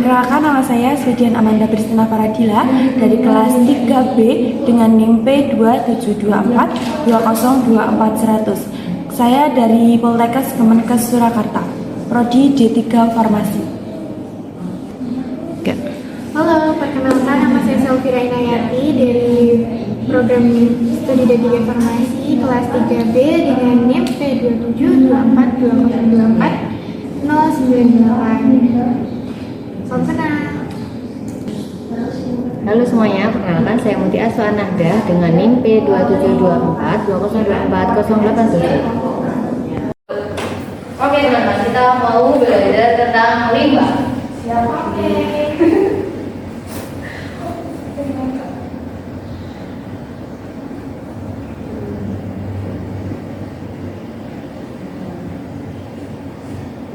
Perkenalkan, nama saya Swedian Amanda Pristina Paradila dari kelas 3B dengan NIM P2724202400. Saya dari Poltekkes Kemenkes Surakarta, Prodi D3 Farmasi. Halo, perkenalkan, nama saya Selvira Inayati dari program studi D3 Farmasi kelas 3B dengan NIM P27242024-098. Salam kenal. Halo semuanya, perkenalkan saya Muti Aswa Nahdah dengan NIM P27242024-087. Oke teman-teman, kita mau belajar tentang limbah.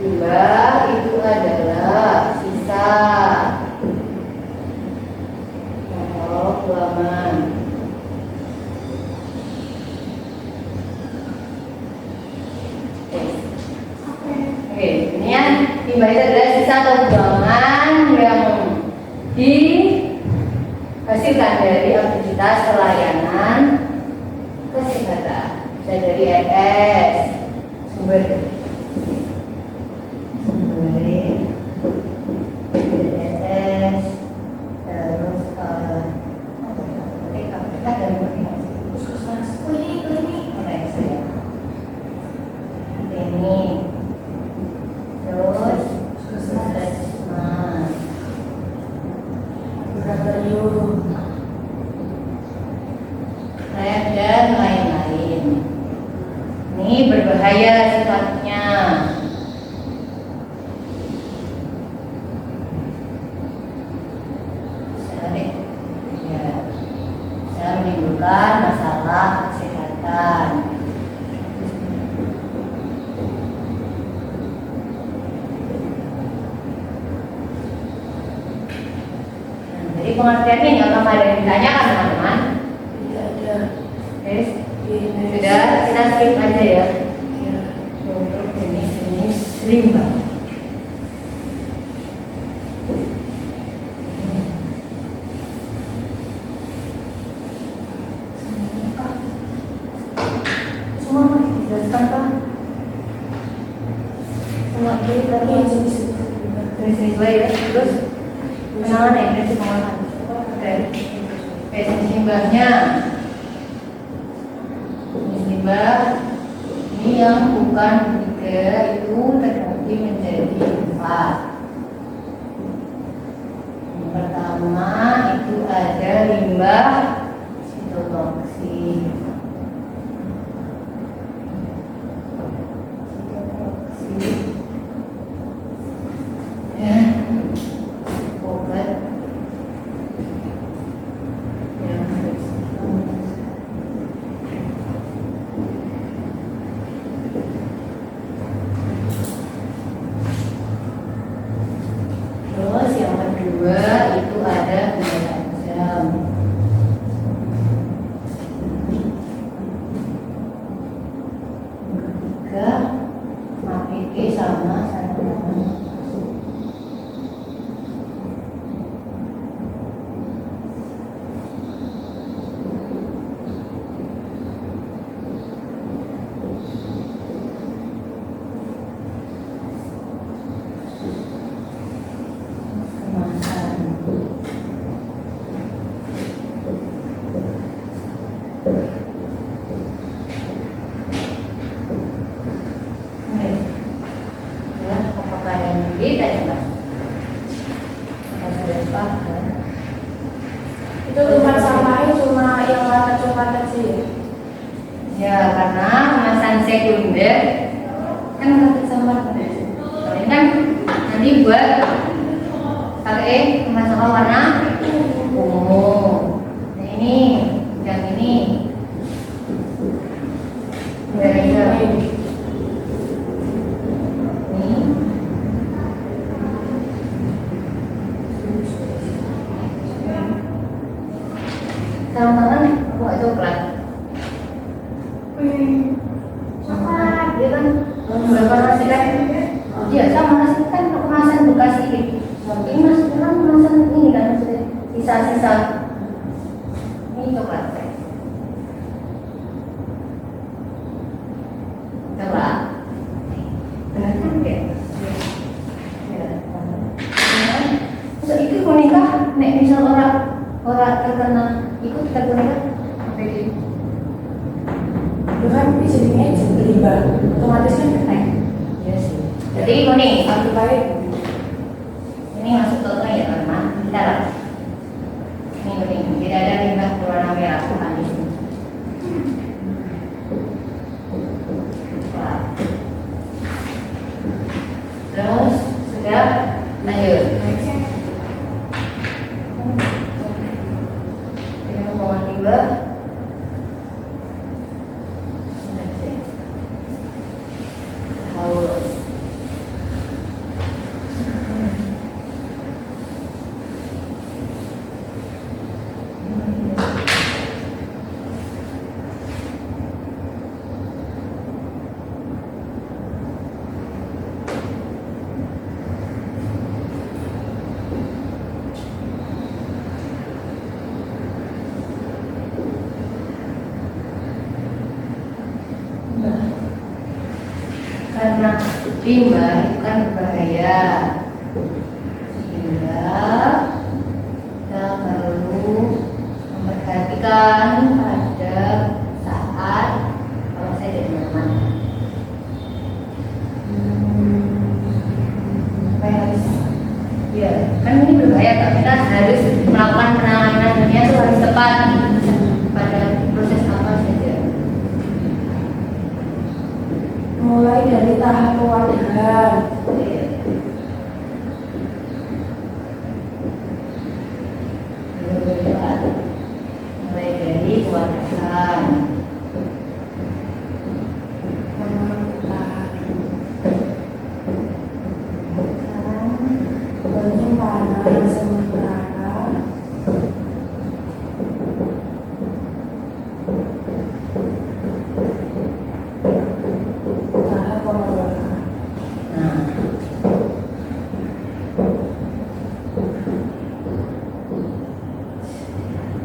Limbah itu adalah sisa atau buangan. Oke, ini ya, limbah itu adalah sisa atau buangan yang dihasilkan dari aktivitas pelayanan kesehatan. Bisa dari ES, sumber dan lain-lain. Ini berbahaya sifatnya. Bisa menimbulkan masalah kesehatan. Jadi pengertiannya nggak akan ada yang ditanyakan teman-teman. Sudah, kita skip aja ya. Untuk jenis-jenis limbah. Semua dijelaskan kan? Semua kita jenis ya. Terus pengenalan ya, prinsip pengolahan. Oke, jenis limbahnya. Limbah ini yang bukan 3 itu terbagi menjadi 4. Yang pertama itu ada limbah sitotoksit. Itu ada beragam. Ketiga, APG sama sarjana. Itu tempat sampahnya cuma yang warna coklat aja ya? Ya, karena kemasan sekunder kan pakai sampah. Ini kan nanti buat pakai kemasan warna ungu. Nah ini, yang ini. Sarung tangan buat coklat. Coklat, dia kan berapa nasi kan? Iya sama nasi kan kemasan bekas ini. Mungkin mas menikah nek misal orang terkena ikut kita menikah apa itu? Itu kan jadinya limbah, otomatis kan kena. Iya sih. Jadi ini Satu kali ini masuk ke ya teman-teman. Kita lah. Ini tidak ada limbah berwarna merah bukan di sini. Terus sudah lanjut. Ini hubungan limbah. Haus. Karena limbah itu kan berbahaya, sehingga kita perlu memperhatikan pada saat kalau saya jadi teman. Apa yang harus? Ya, kan ini berbahaya, tapi kita harus melakukan penanganannya itu harus tepat pada proses apa saja. mulai dari tahap pewarnaan. Mulai dari pewarnaan. Penyimpanan sementara. Tahap pengolahan. Nah,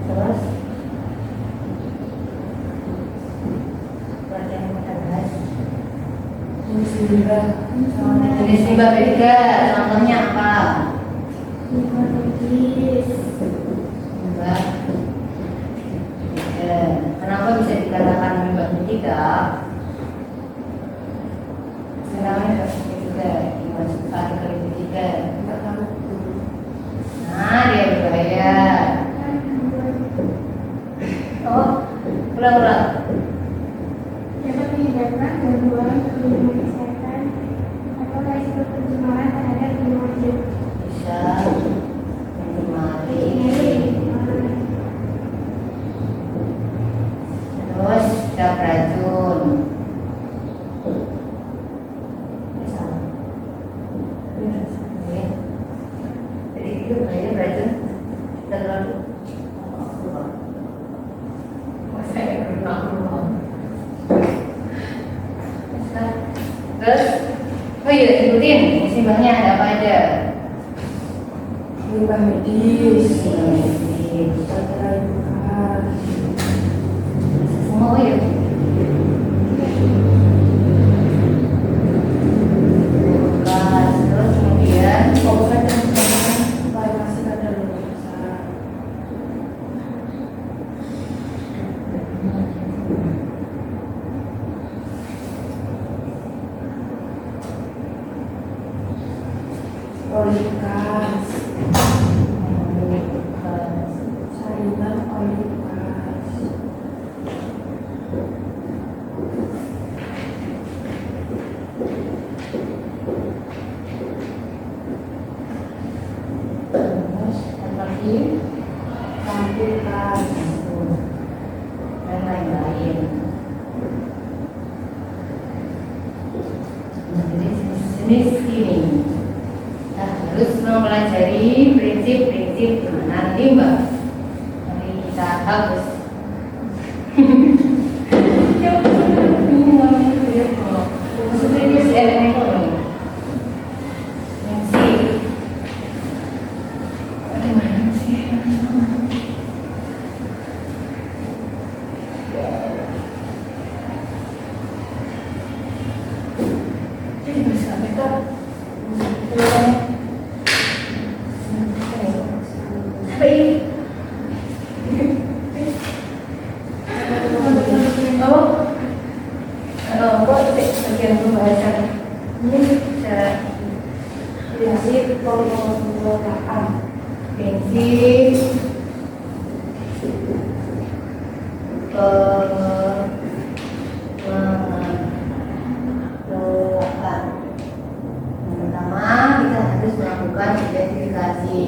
terus pelajaran yang kita bahas Jenis limbah. jenis limbah beda, contohnya apa? Limbah medis. Limbah beda. Kenapa bisa dikatakan limbah beda? Namanya juga dimasukkan ke limbah beda. Enggak tahu. Nah, dia berbahaya. Oh, ulang-ulang. Dapat menyebabkan gangguan lingkungan kesehatan atau resiko pencemaran terhadap lingkungan hidup. Bisa mencemari. Terus zat racun. Bisa. Oke. Jadi itu bahaya racun terlalu. Saya berulang-ulang. Terus, oh iya, ikutin musibahnya ada apa aja? Limbah medis. Medis. Baterai bekas. Semua ya. Bekas, terus kemudian Obat dan makanan farmasi kadaluarsa. Oli bekas. Saringan oli bekas. terus seperti Lampu bekas. dan lain-lain. Nah, jadi jenis ini kita harus mempelajari prinsip-prinsip penanganan limbah. Mari kita hapus. Maksudnya ini elemen ekonomi. Yang C. Bagaimana sih? Jadi bisa kita tulisannya. bagian pembahasan ini prinsip pengelolaan prinsip pengelolaan. Yang pertama kita harus melakukan identifikasi.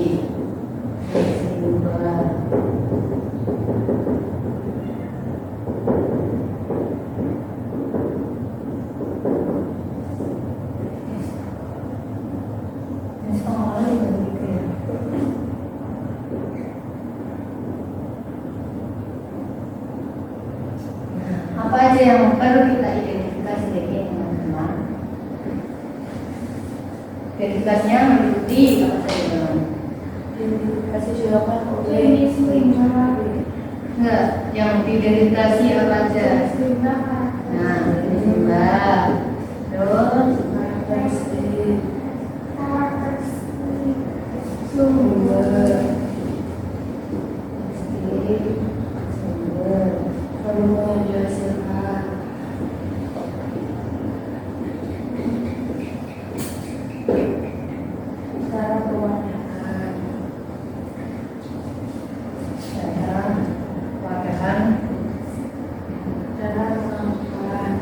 Apa aja yang perlu kita identifikasi dari teman-teman? Identifikasinya meliputi apa saja teman? Identifikasi dilakukan oleh enggak, yang diidentifikasi apa aja? Nah, jumlah, terus sumber, volume yang dihasilkan, cara pewarnaan, cara pengamatan, cara penggunaan,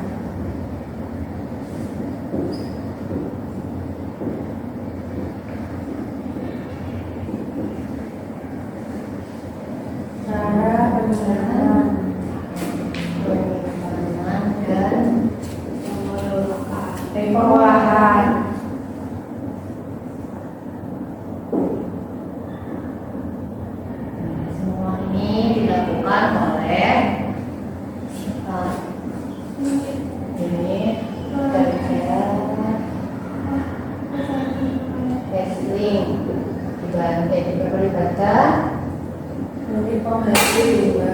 dan pengolahan. Semua ini dilakukan oleh ini testing dibantu dibaca nanti pembahasan juga.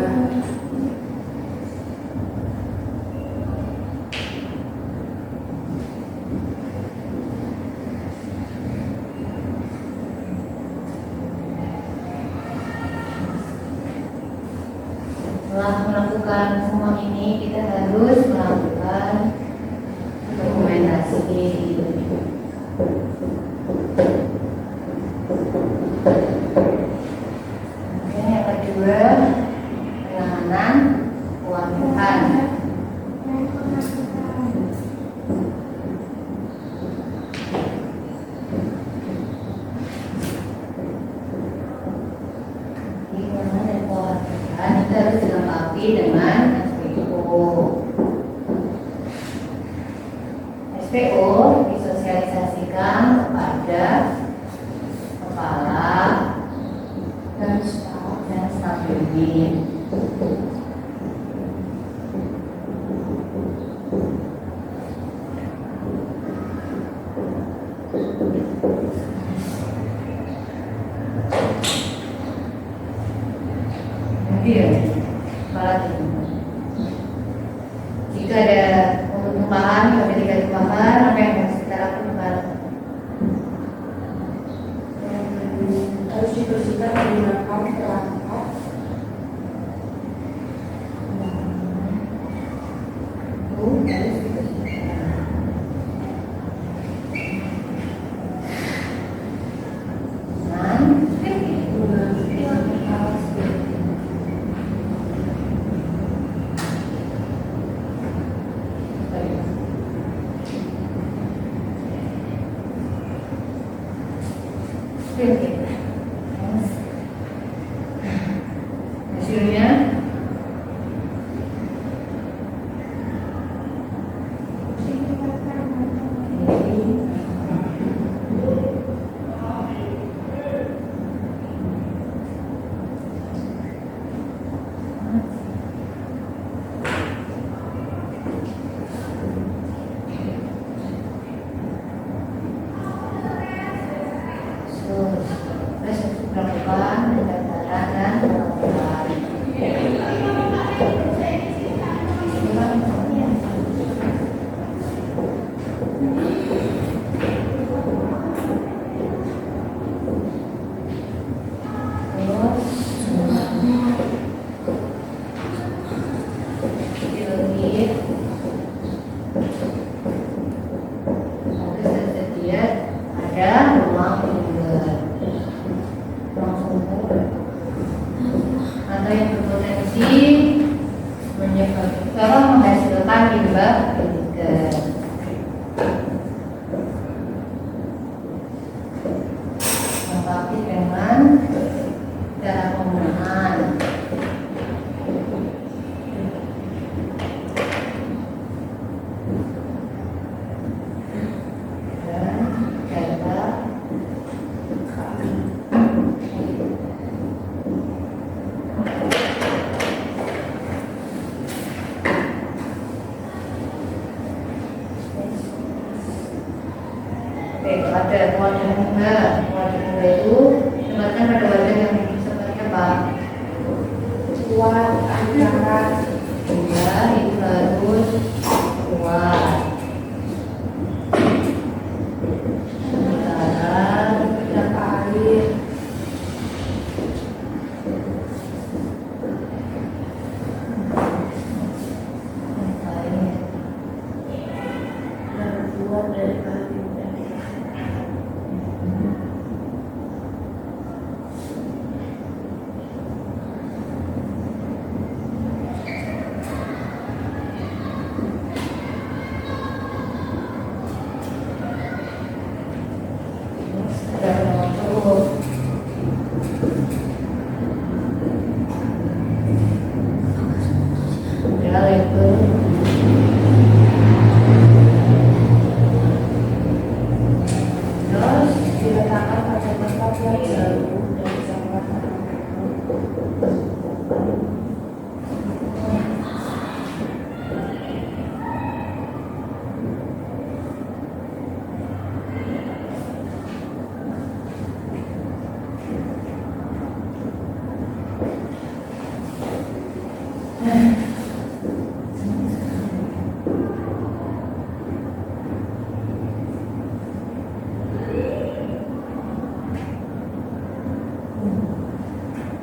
Setelah melakukan semua ini, kita harus melakukan dokumentasi. Kemudian yang kedua, penanganan keuangan. Kita harus dilengkapi dengan SPO. SPO disosialisasikan kepada kepala dan staf unit. Jika ada untuk tambahan, ketika tambahan, apa yang harus kita lakukan? Harus dibersihkan menggunakan perangkat Harus dibersihkan. Hasilnya dengan cara penggunaan. Ada wadah itu tempatkan pada wadah yang seperti apa? Kuat, antara, Ya, itu harus kuat. Antara berapa air, dan keluar dari air. Diletakkan pada tempat yang baru dan sangat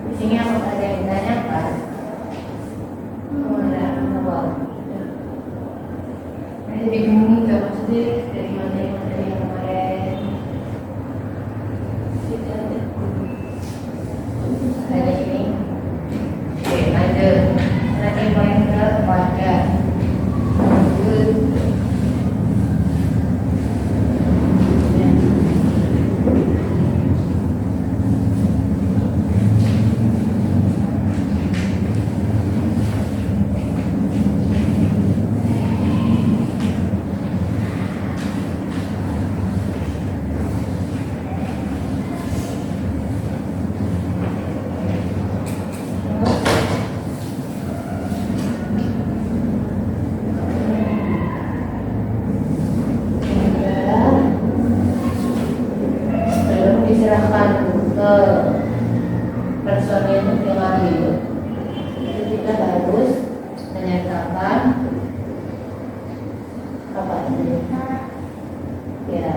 di sini aku ada yang ditanyakan. Jadi bingung nggak maksudnya dari mana yang kemarin? Ada ini. Oke, lanjut. Nanti poin ke wadah. Lanjut. Sebelum diserahkan ke personil dengan hidup, itu kita harus menyatakan apa ini? Ya,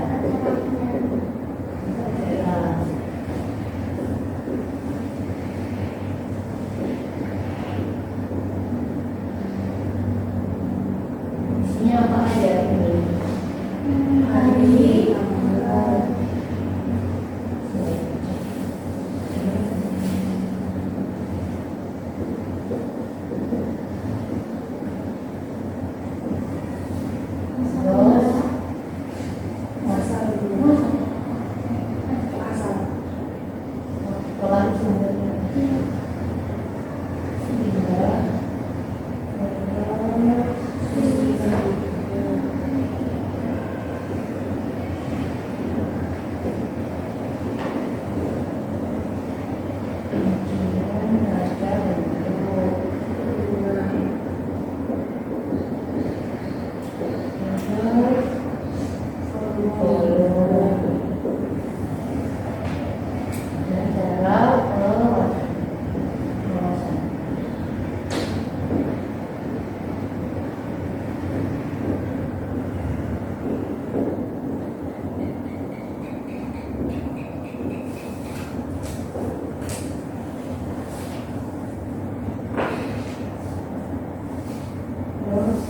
isinya apa aja ini? hari, Terus asal dulu, asal, pola sumbernya sehingga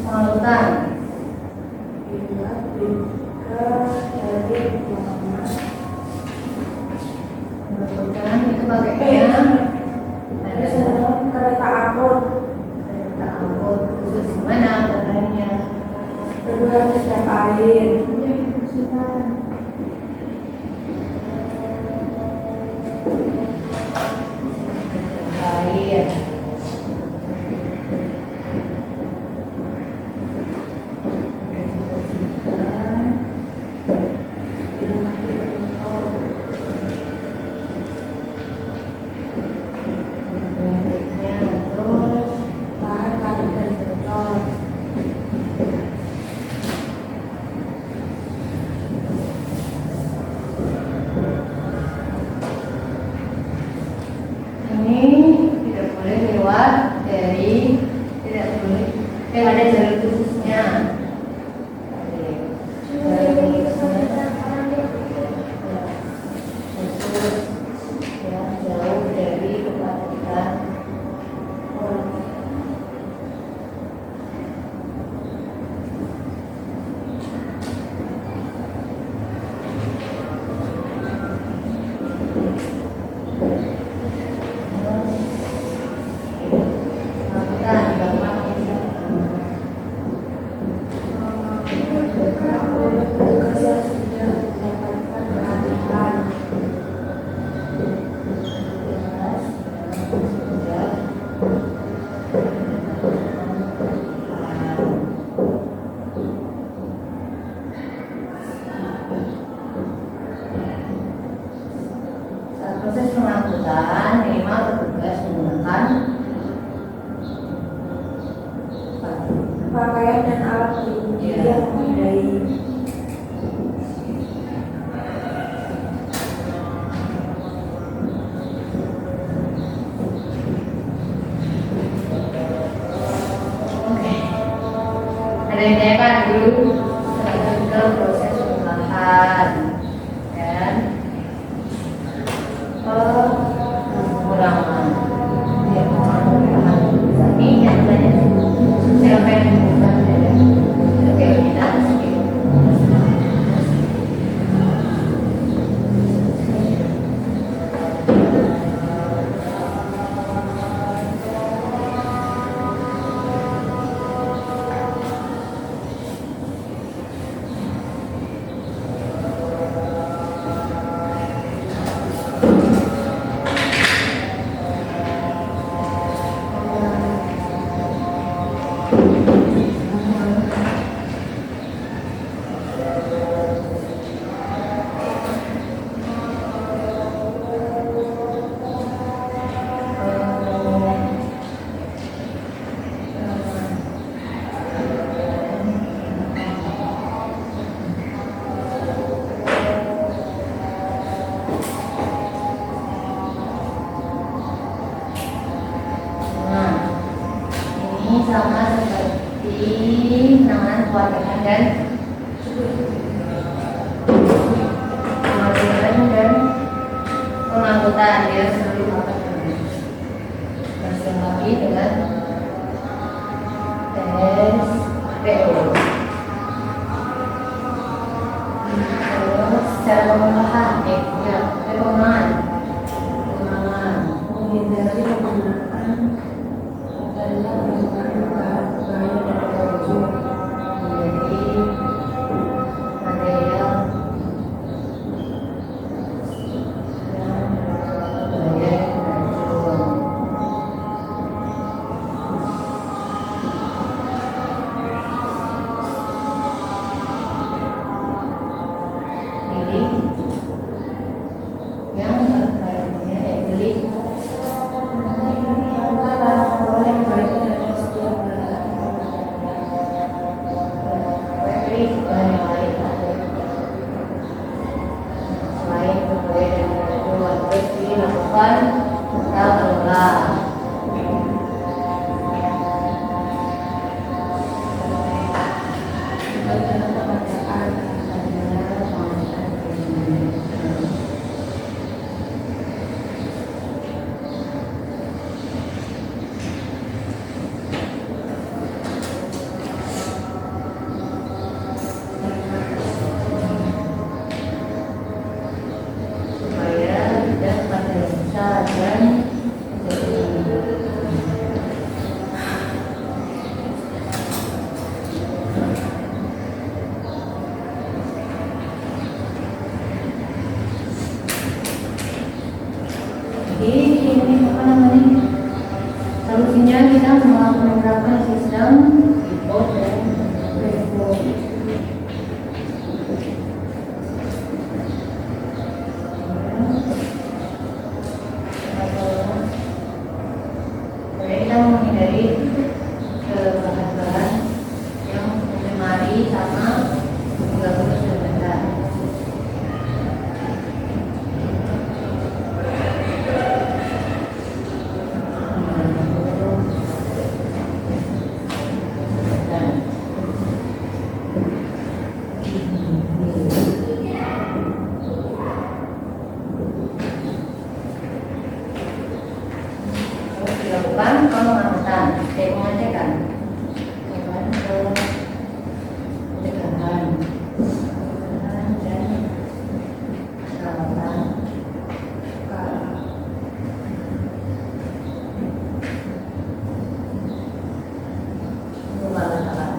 pengalutan. bila dari lama, Pengalutan itu pakainya ada kereta angkut, kereta angkut khusus mana katanya? kedua setiap air, proses pengangkutan minimal petugas menggunakan pakaian dan alat pelindung diri yang memadai. Oke. Ada yang tanyakan dulu ke proses pengolahan dan pengurangan. Ya, pengurangan. Ini yang tanya siapa yang bukan ya? Oke, kita skip. Ini sama seperti penanganan keluargaan dan pengangkutan dia sebelum apa lagi dengan tes PO. Terus secara pengolahan ya pengembangan Menghindari menggunakan adanya menimbulkan bahaya dan korupsi. menjadi material dan bahaya racun. Jadi yang terkait beli selain berbagai dan bantuan terus dilakukan total kelola. Supaya tidak pada besar dan jadi ini apa namanya, solusinya kita menerapkan sistem import dan export. Supaya kita menghindari bahan-bahan yang mencemari sama mengganggu kesehatan. Terus dilakukan pengangkutan, pengecekan, pencegahan, dan perawatan. Pembahasan.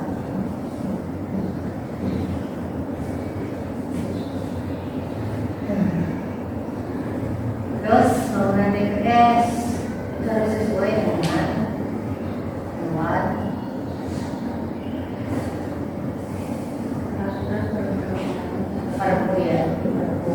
Terus bangunan TPS itu harus sesuai dengan muat perpu ya, perpu.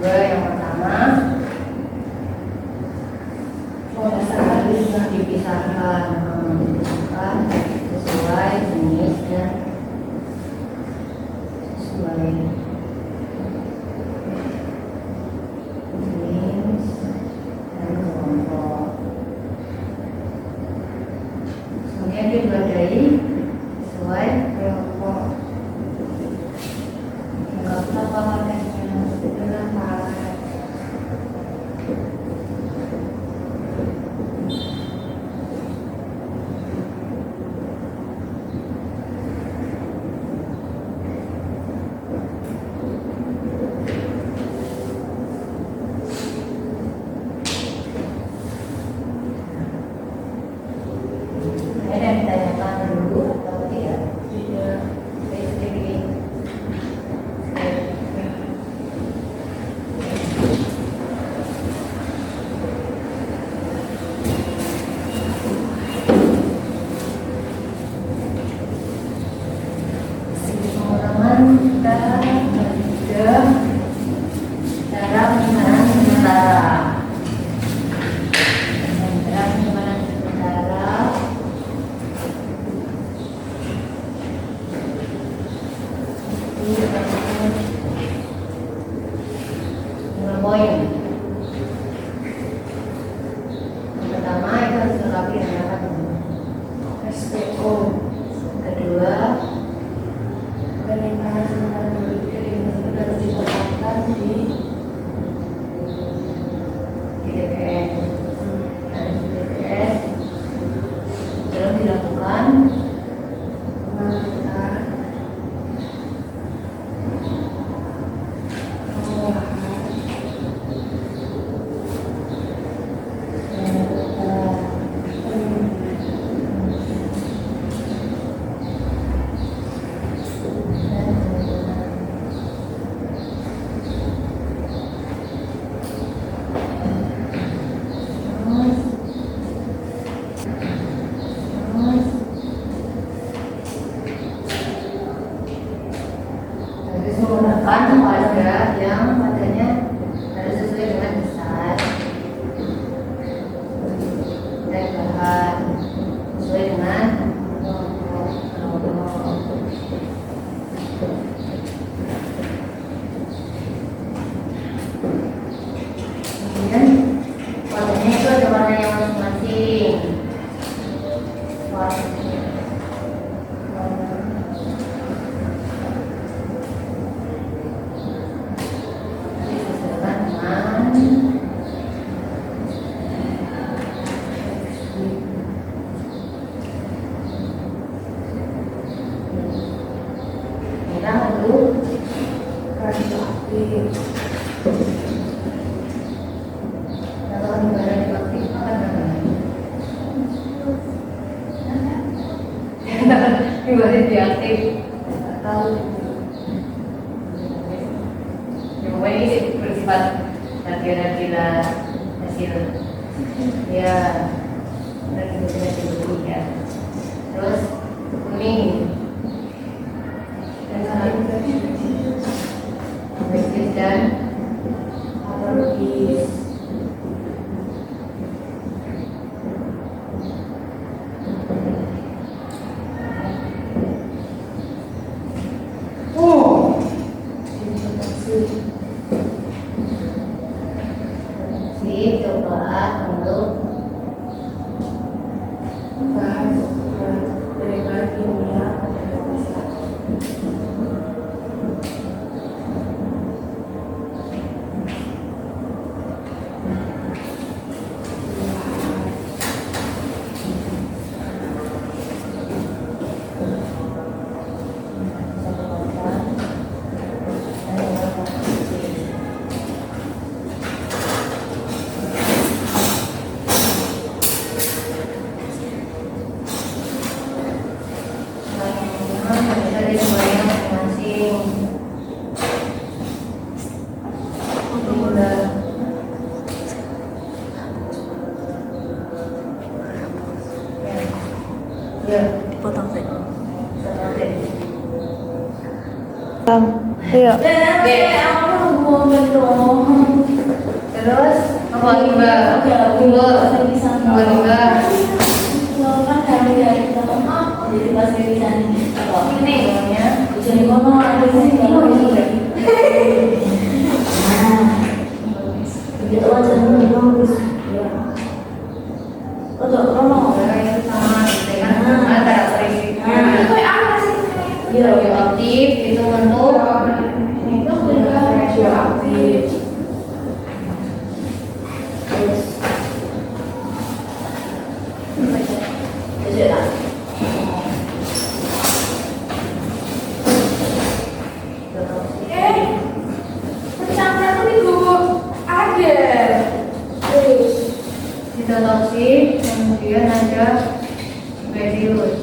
Dua, yang pertama dipisahkan sesuai jenis dan sesuai jenis dan kelompok. Kemudian dibagi sesuai kelompok. Ada yang ditanyakan dulu atau tidak? Tidak. Sedikit. Pengulangan kita ada cara penyimpanan sementara. Cara penyimpanan sementara poin. Yang pertama itu harus dilengkapi dengan apa? SPO. Kedua, penyimpanan sementara berpikir ini harus ditetapkan di DPS. Nah, di DPS belum dilakukan pemantauan harus menggunakan wadah yang wadahnya harus sesuai dengan besar dan bahan sesuai dengan kelompok. Kemudian wadahnya itu ada warnanya masing-masing. radioaktif. Kalau negara diaktif akan negara diaktif Tahu yang ini bersifat nanti hasil ya dari hasil ya. Terus kuning dan lain medis dan patologis. cobaan untuk bahas dengan kimia dan bahasa. Dipotong saja. Iya. Terus apa lagi mbak? Bubur. Ini namanya. Radioaktif itu bentuk radioaktif. Sitotoksik, kemudian ada radius.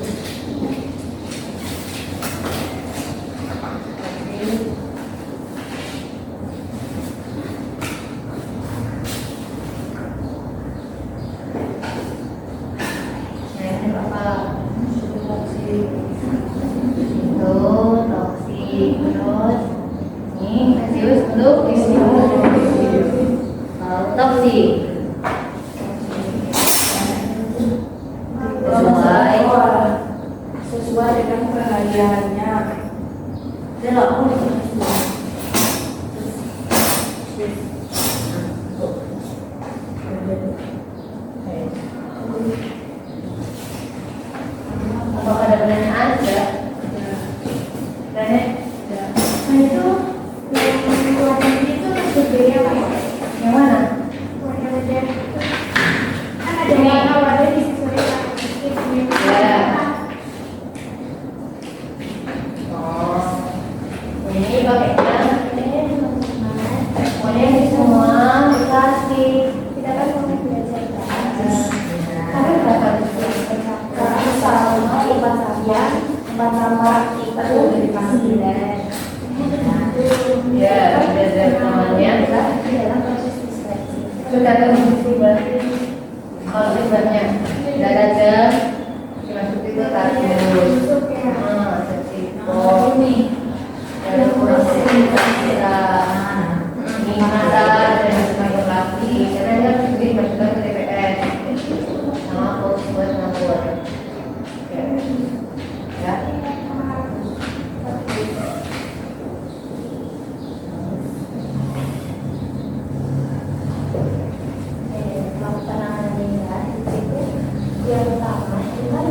Sesuai dengan keahliannya. Apakah ada pertanyaan? Ada. Tanya. Nah itu yang luar negeri itu berbeda Pak. Yang mana? Luar negeri kan ada warna-warna disesuaikan. Ya. Oh, ini pakainya pokoknya ini semua dikasih. Kita kan mau belajar bahasa. Tapi berapa Karena sama tempat saya, tempat sama kita tuh dari pasir. ya ada namanya Di dalam proses diskresi. tergantung berarti kalau sifatnya darajat dimaksud itu kardus jadi ini dari proses kita minata dan sebagainya lagi karena dia harus dimasukkan ke TPS sama kos buat ngawur ya. Yang pertama itu kan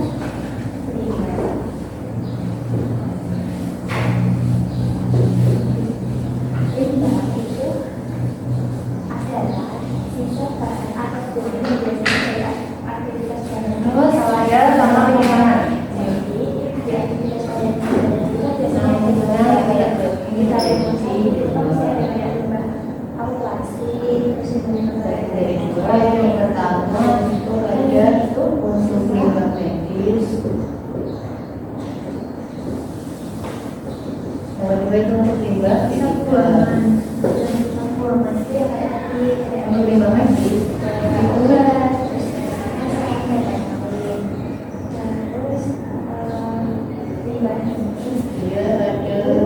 limbah itu adalah sisa bahan atau kulit dari aktivitas Terus saya sama penyimpanan. Jadi di aktivitas kalian juga biasanya kita reduksi itu kan saya ada kayak limbah plastik terus Dari dua yang pertama itu ada untuk limbah medis. Yang kedua itu untuk limbah campuran itu ya kayak tadi untuk limbah medis itu terus limbah ini dia ada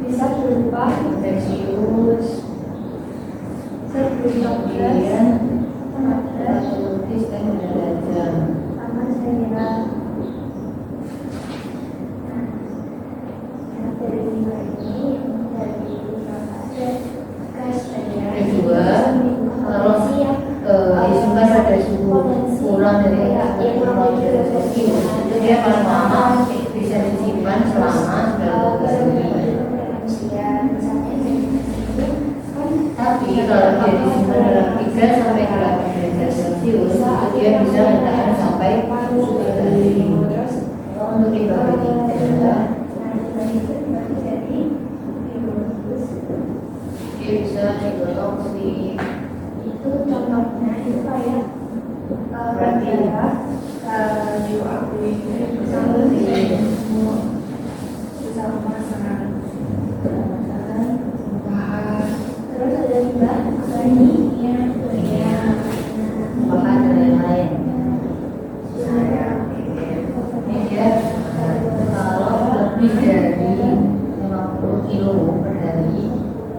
bisa berupa infeksius, kemudian patologi dan derajat. sama saya kira dari limbah ini dari ada gas Kedua, kalau disebut ada suhu kurang dari infeksius itu dia paling lama bisa disimpan selama 19 hari. Tapi kalau dia disimpan dalam 3 sampai 8 derajat Celcius itu dia bisa bertahan sampai 10 hari. Untuk limbah medis dia bisa digolong itu contohnya itu kayak Berarti radioaktif sama sama sangat terus ada limbah organiknya bahan dan lain-lain. Ini dia kalau lebih dari 50 kilo per hari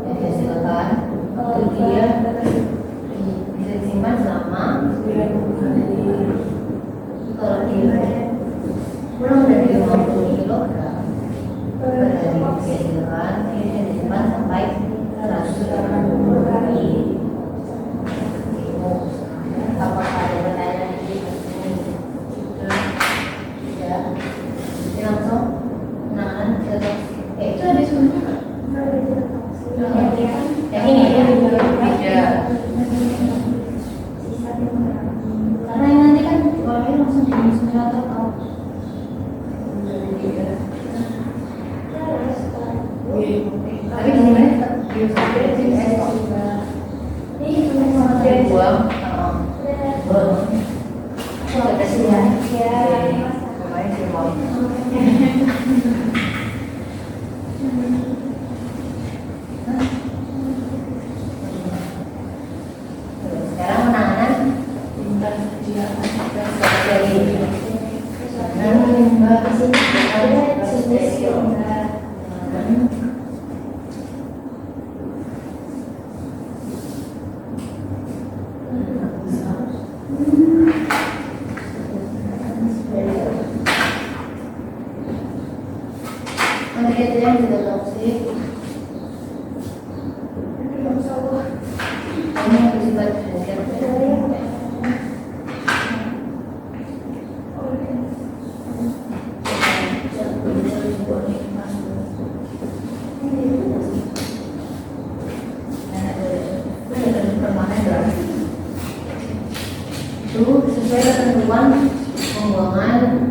ya biasanya jalan dari depan sampai langsung apakah ada pertanyaan di sini? Tidak. Jadi langsung penanganan itu ada semuanya. Yang ini ya, tidak. Karena yang nanti kan orangnya langsung di atau tahu. Tapi sebenarnya tetap dibuang. Ada sih ya. Kemarin sih mau. Sekarang penanganan itu yang tidak toksik. Ini yang bersifat itu sesuai ketentuan pembuangan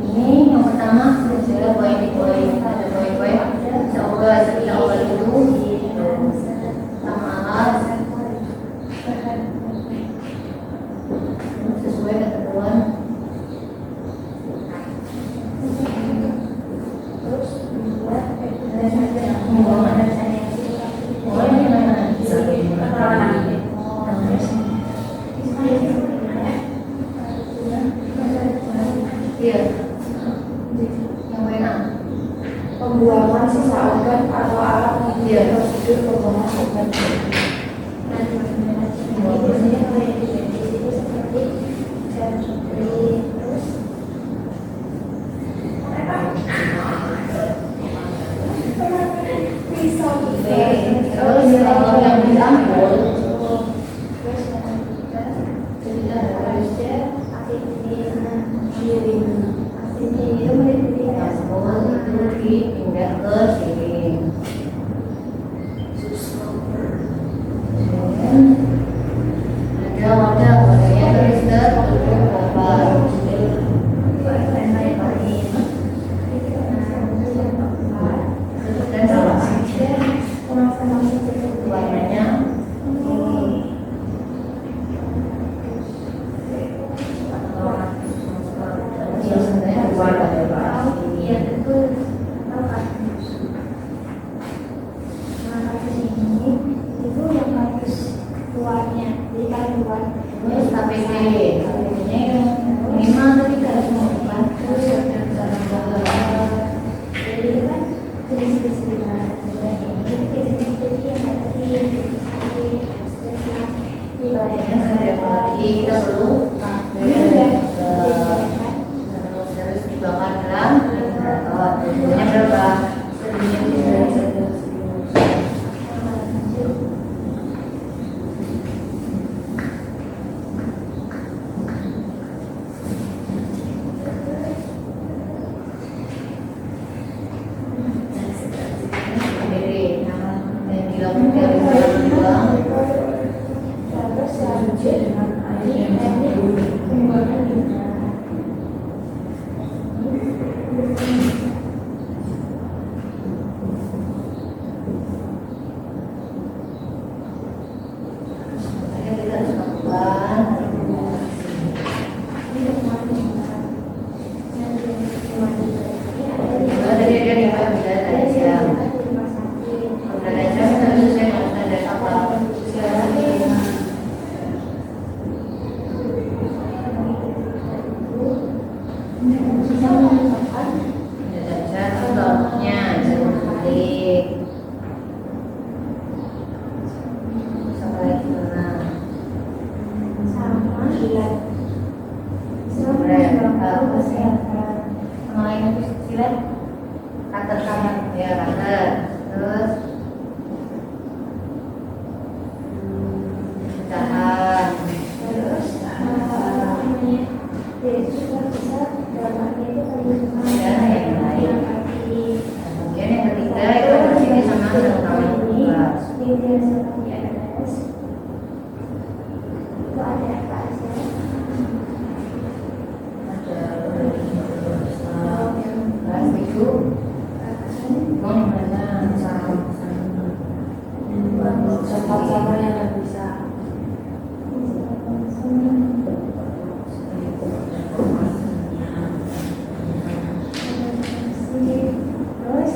ini yang pertama sudah poin-poin seolah itu sama alat sesuai ketentuan iya yang mana Pembuangan sisa organ atau alat Iya. prosedur pembuangan organ. Terus kalau yang disampul itu dipindah ke sini. Bisa contohnya jalur balik. Sampai mana? Lain itu silat kater kanan ya kater terus tahan Terus dia juga bisa dalam arti itu tadi dan yang lain. Kemudian yang ketiga itu bersini sama dengan kawan juga. itu ada apa aja? Ada itu mana Sama yang nggak bisa. Terus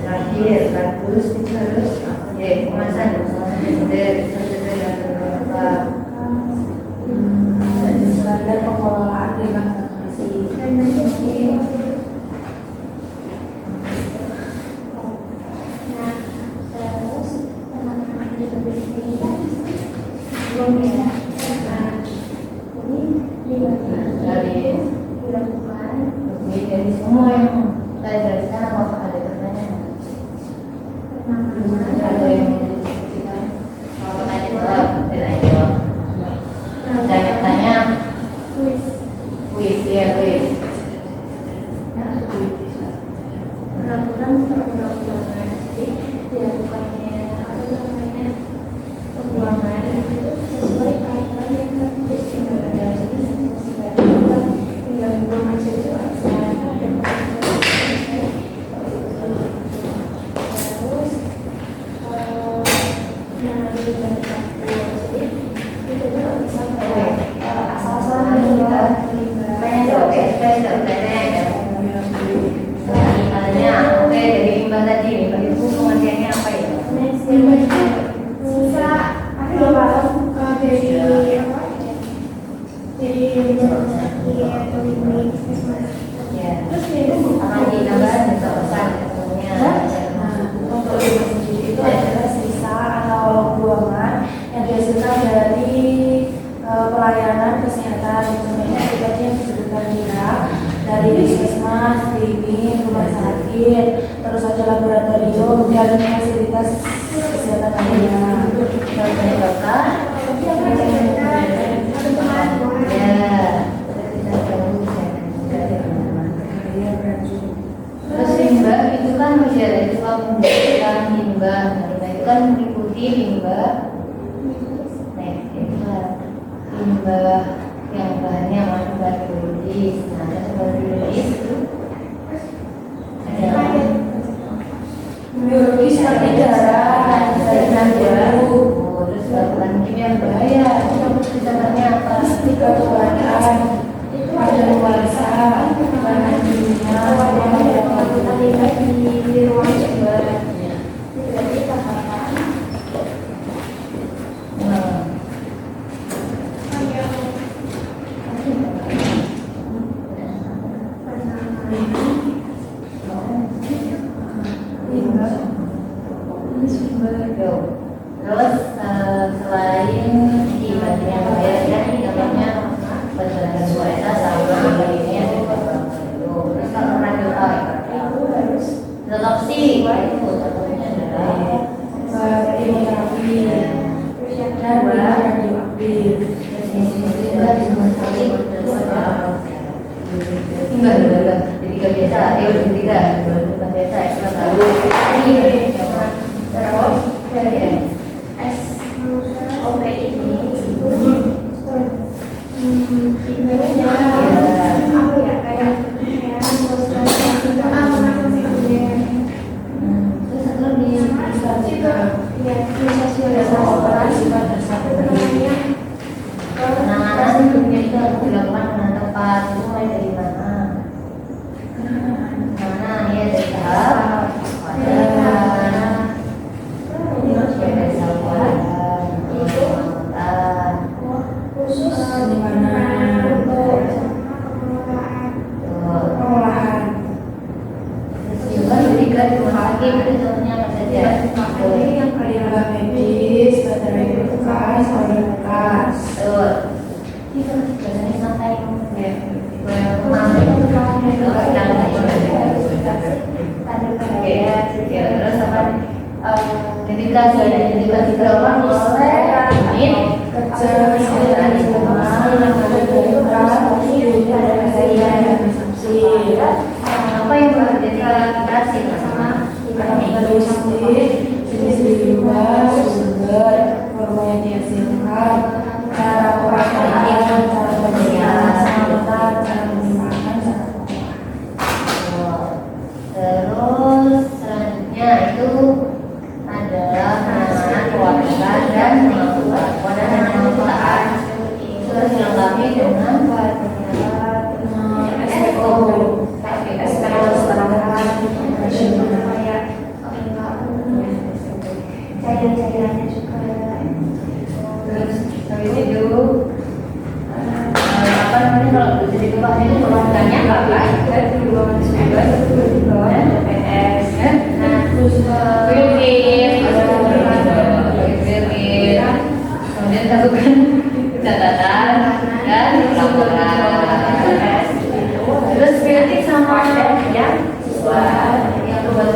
terakhir bagus terus ya kemasan Standar pengelolaan limbah farmasi. nah terus teman-teman di ini kan belum ya. Nah, ini dilakukan dari semua yang dari sana mau ada pertanyaan. Ada yang mau bertanya jawab, tanya jawab. Tanya kuis ya kuis. peraturan perundang-undangan. Jadi dilakukannya apa namanya pembuangan itu sesuai peraturan yang tertulis di undang-undang ini sesuai peraturan tinggal buang aja itu aja. Terus yang lebih dari satu jadi itu juga bisa asal-asalan kita Tanya jawab ya, saya tidak bertanya ya. Tanya, oke dari limbah tadi, limbah itu pengertiannya apa ya? Sisa dari apa? Dari rumah sakit atau klinik puskesmas. Ya. Terus dari Akan ditambah bisa pesan ketemunya. Untuk limbah sendiri itu adalah sisa atau buangan yang dihasilkan dari pelayanan kesehatan, contohnya tadi yang disebutkan Mira, dari puskesmas, klinik, rumah sakit, terus ada laboratorium dan fasilitas kesehatan lainnya. Kalau dari dokter, ya. Terus limbah itu kan masih ada juga pembuatan limbah. Limbah itu kan meliputi limbah, limbah yang bahannya limbah biologis. Nah, ada limbah biologis itu ada Biologis seperti darah, jaringan bulu, terus bahan kimia berbahaya. Contohnya apa? kebuatan, pada luarsa, bahan kimia, di ruang coba berarti tahapan Terus selain di bagian yang bayar kan namanya perjalanan swasta sama ini yang terus kalau radio harus otopsi itu contohnya adalah kemoterapi, dan radioaktif. Enggak, ketiga biasa, ketiga biasa, ekstra tahu. Terus, SOP ini ibaratnya apa ya kayak terus satu di penanganan tentunya itu harus dilakukan dengan tepat. Itu mulai dari mana? Mana ya dari tahap khusus kerja kesehatan di rumah Apa yang menjadi kita sama karakteristik jenis limbah sumber forma yang dihasilkan cara pemakaian cara penyiapan saluran cara penyimpanan cara Terus selanjutnya itu adalah penanganan kewajiban dan pemanfaatan. Terus dilengkapi dengan SPO. Cairan-cairannya juga. Terus habis itu apa namanya kalau jadi bawah itu kewajibannya apa? di ruangan sumber di bawah TPS Nah, terus bikin, kemudian lakukan catatan dan laporan. Terus kritik sama yang siswa yang berbuat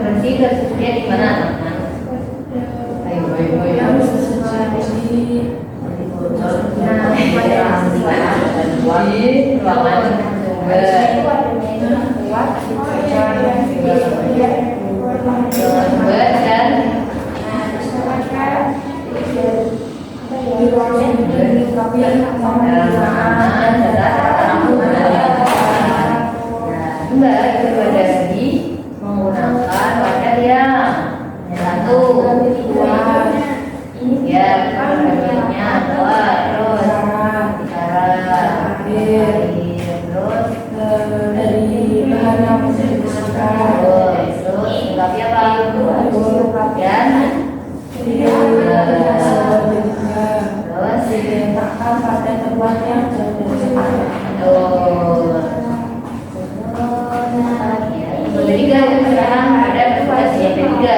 bersih dan sesuai di mana teman? Ayo. yang sesuai di Nah, di ruangan sumber. Sumber dan di ruangan sumber dilengkapi sama Nah, Mbak itu berarti menggunakan wadah yang satu, ya, bentuknya dua, terus cara terus dari bahan yang digunakan terus lengkapi apa? Dan terus diletakkan pada tempat yang jauh dari sekolah. Jadi pencerahan pada tugas yang ketiga,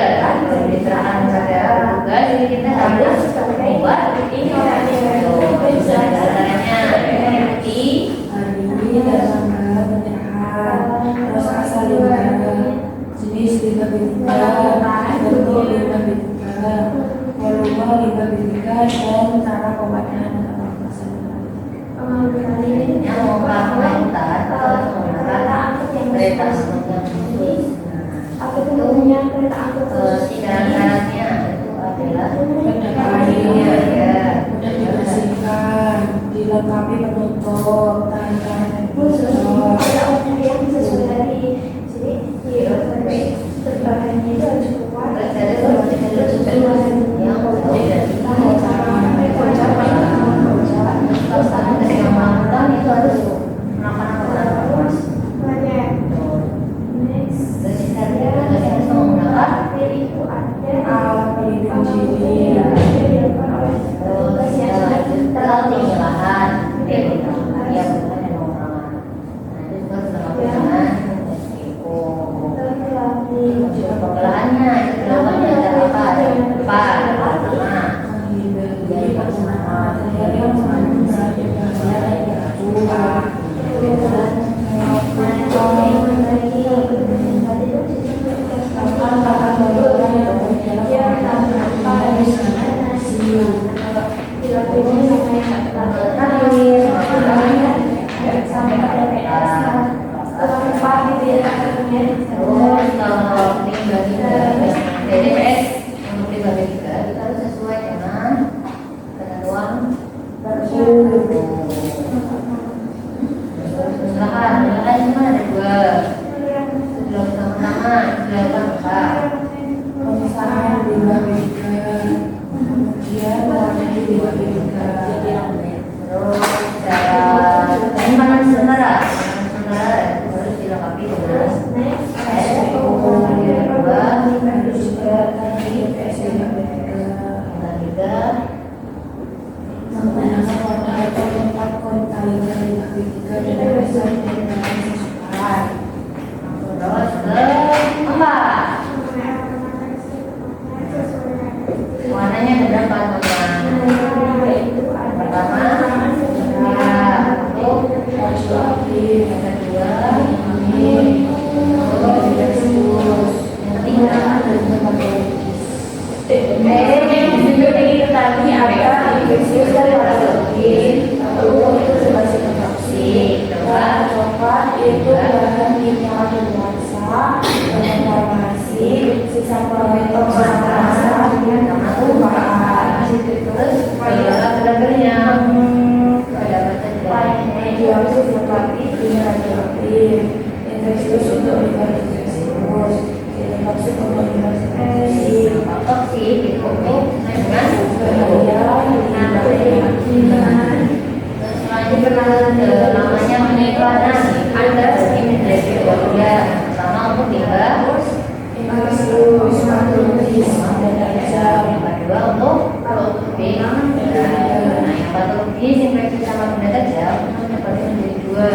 pencerahan pada tugas jadi kita harus membuat caranya seperti Hari dan tanggal penyerahan, terus asal limbah, jenis limbah B3, bentuk limbah B3, volume limbah B3 dan cara pemakaian atau pemasaran. yang mau melakukan harus menggunakan kereta Apa itu namanya kereta angkut? syarat-syaratnya itu adalah Mudah ya, mudah dibersihkan, dilengkapi penutup, tahan Khusus bocor. ada yang sesuai dari jadi bahannya itu harus kuat. terus ada yang ketika melakukan itu harus melakukan Banyak. Next. terus kita harus menggunakan Itu ada Alat pelindung diri. terus kalau tinggi lahan ya bukan yang mengurangan nanti juga dengan SEO pengolahannya itu dilakukan dengan apa? Depan, pertama Diberi penggunaan material yang mengandung zat berbahaya dan beracun. terus kalau dibagi DDS untuk dibagi tiga kita harus sesuai dengan ketentuan Silakan cuma ada dua. Sudah pertama sudah lengkap. Pemisahan limbah B3, kemudian mewarnai limbah B3. Terus cara penyimpanan sementara itu harus dilengkapi dengan SPO yang kedua, Harus juga tadi limbah B3. yang ketiga Menggunakan warna atau tempat kontainer limbah B3 dan resin dengan sesuai. terus keempat warnanya ada berapa teman? Pertama ya bersih itu untuk dengan selanjutnya namanya penyimpanan ada imigrasi Garuda sama untuk limbah yang kedua untuk patologi. Nah, yang patologi infeksi sama benda tajam terbagi menjadi dua.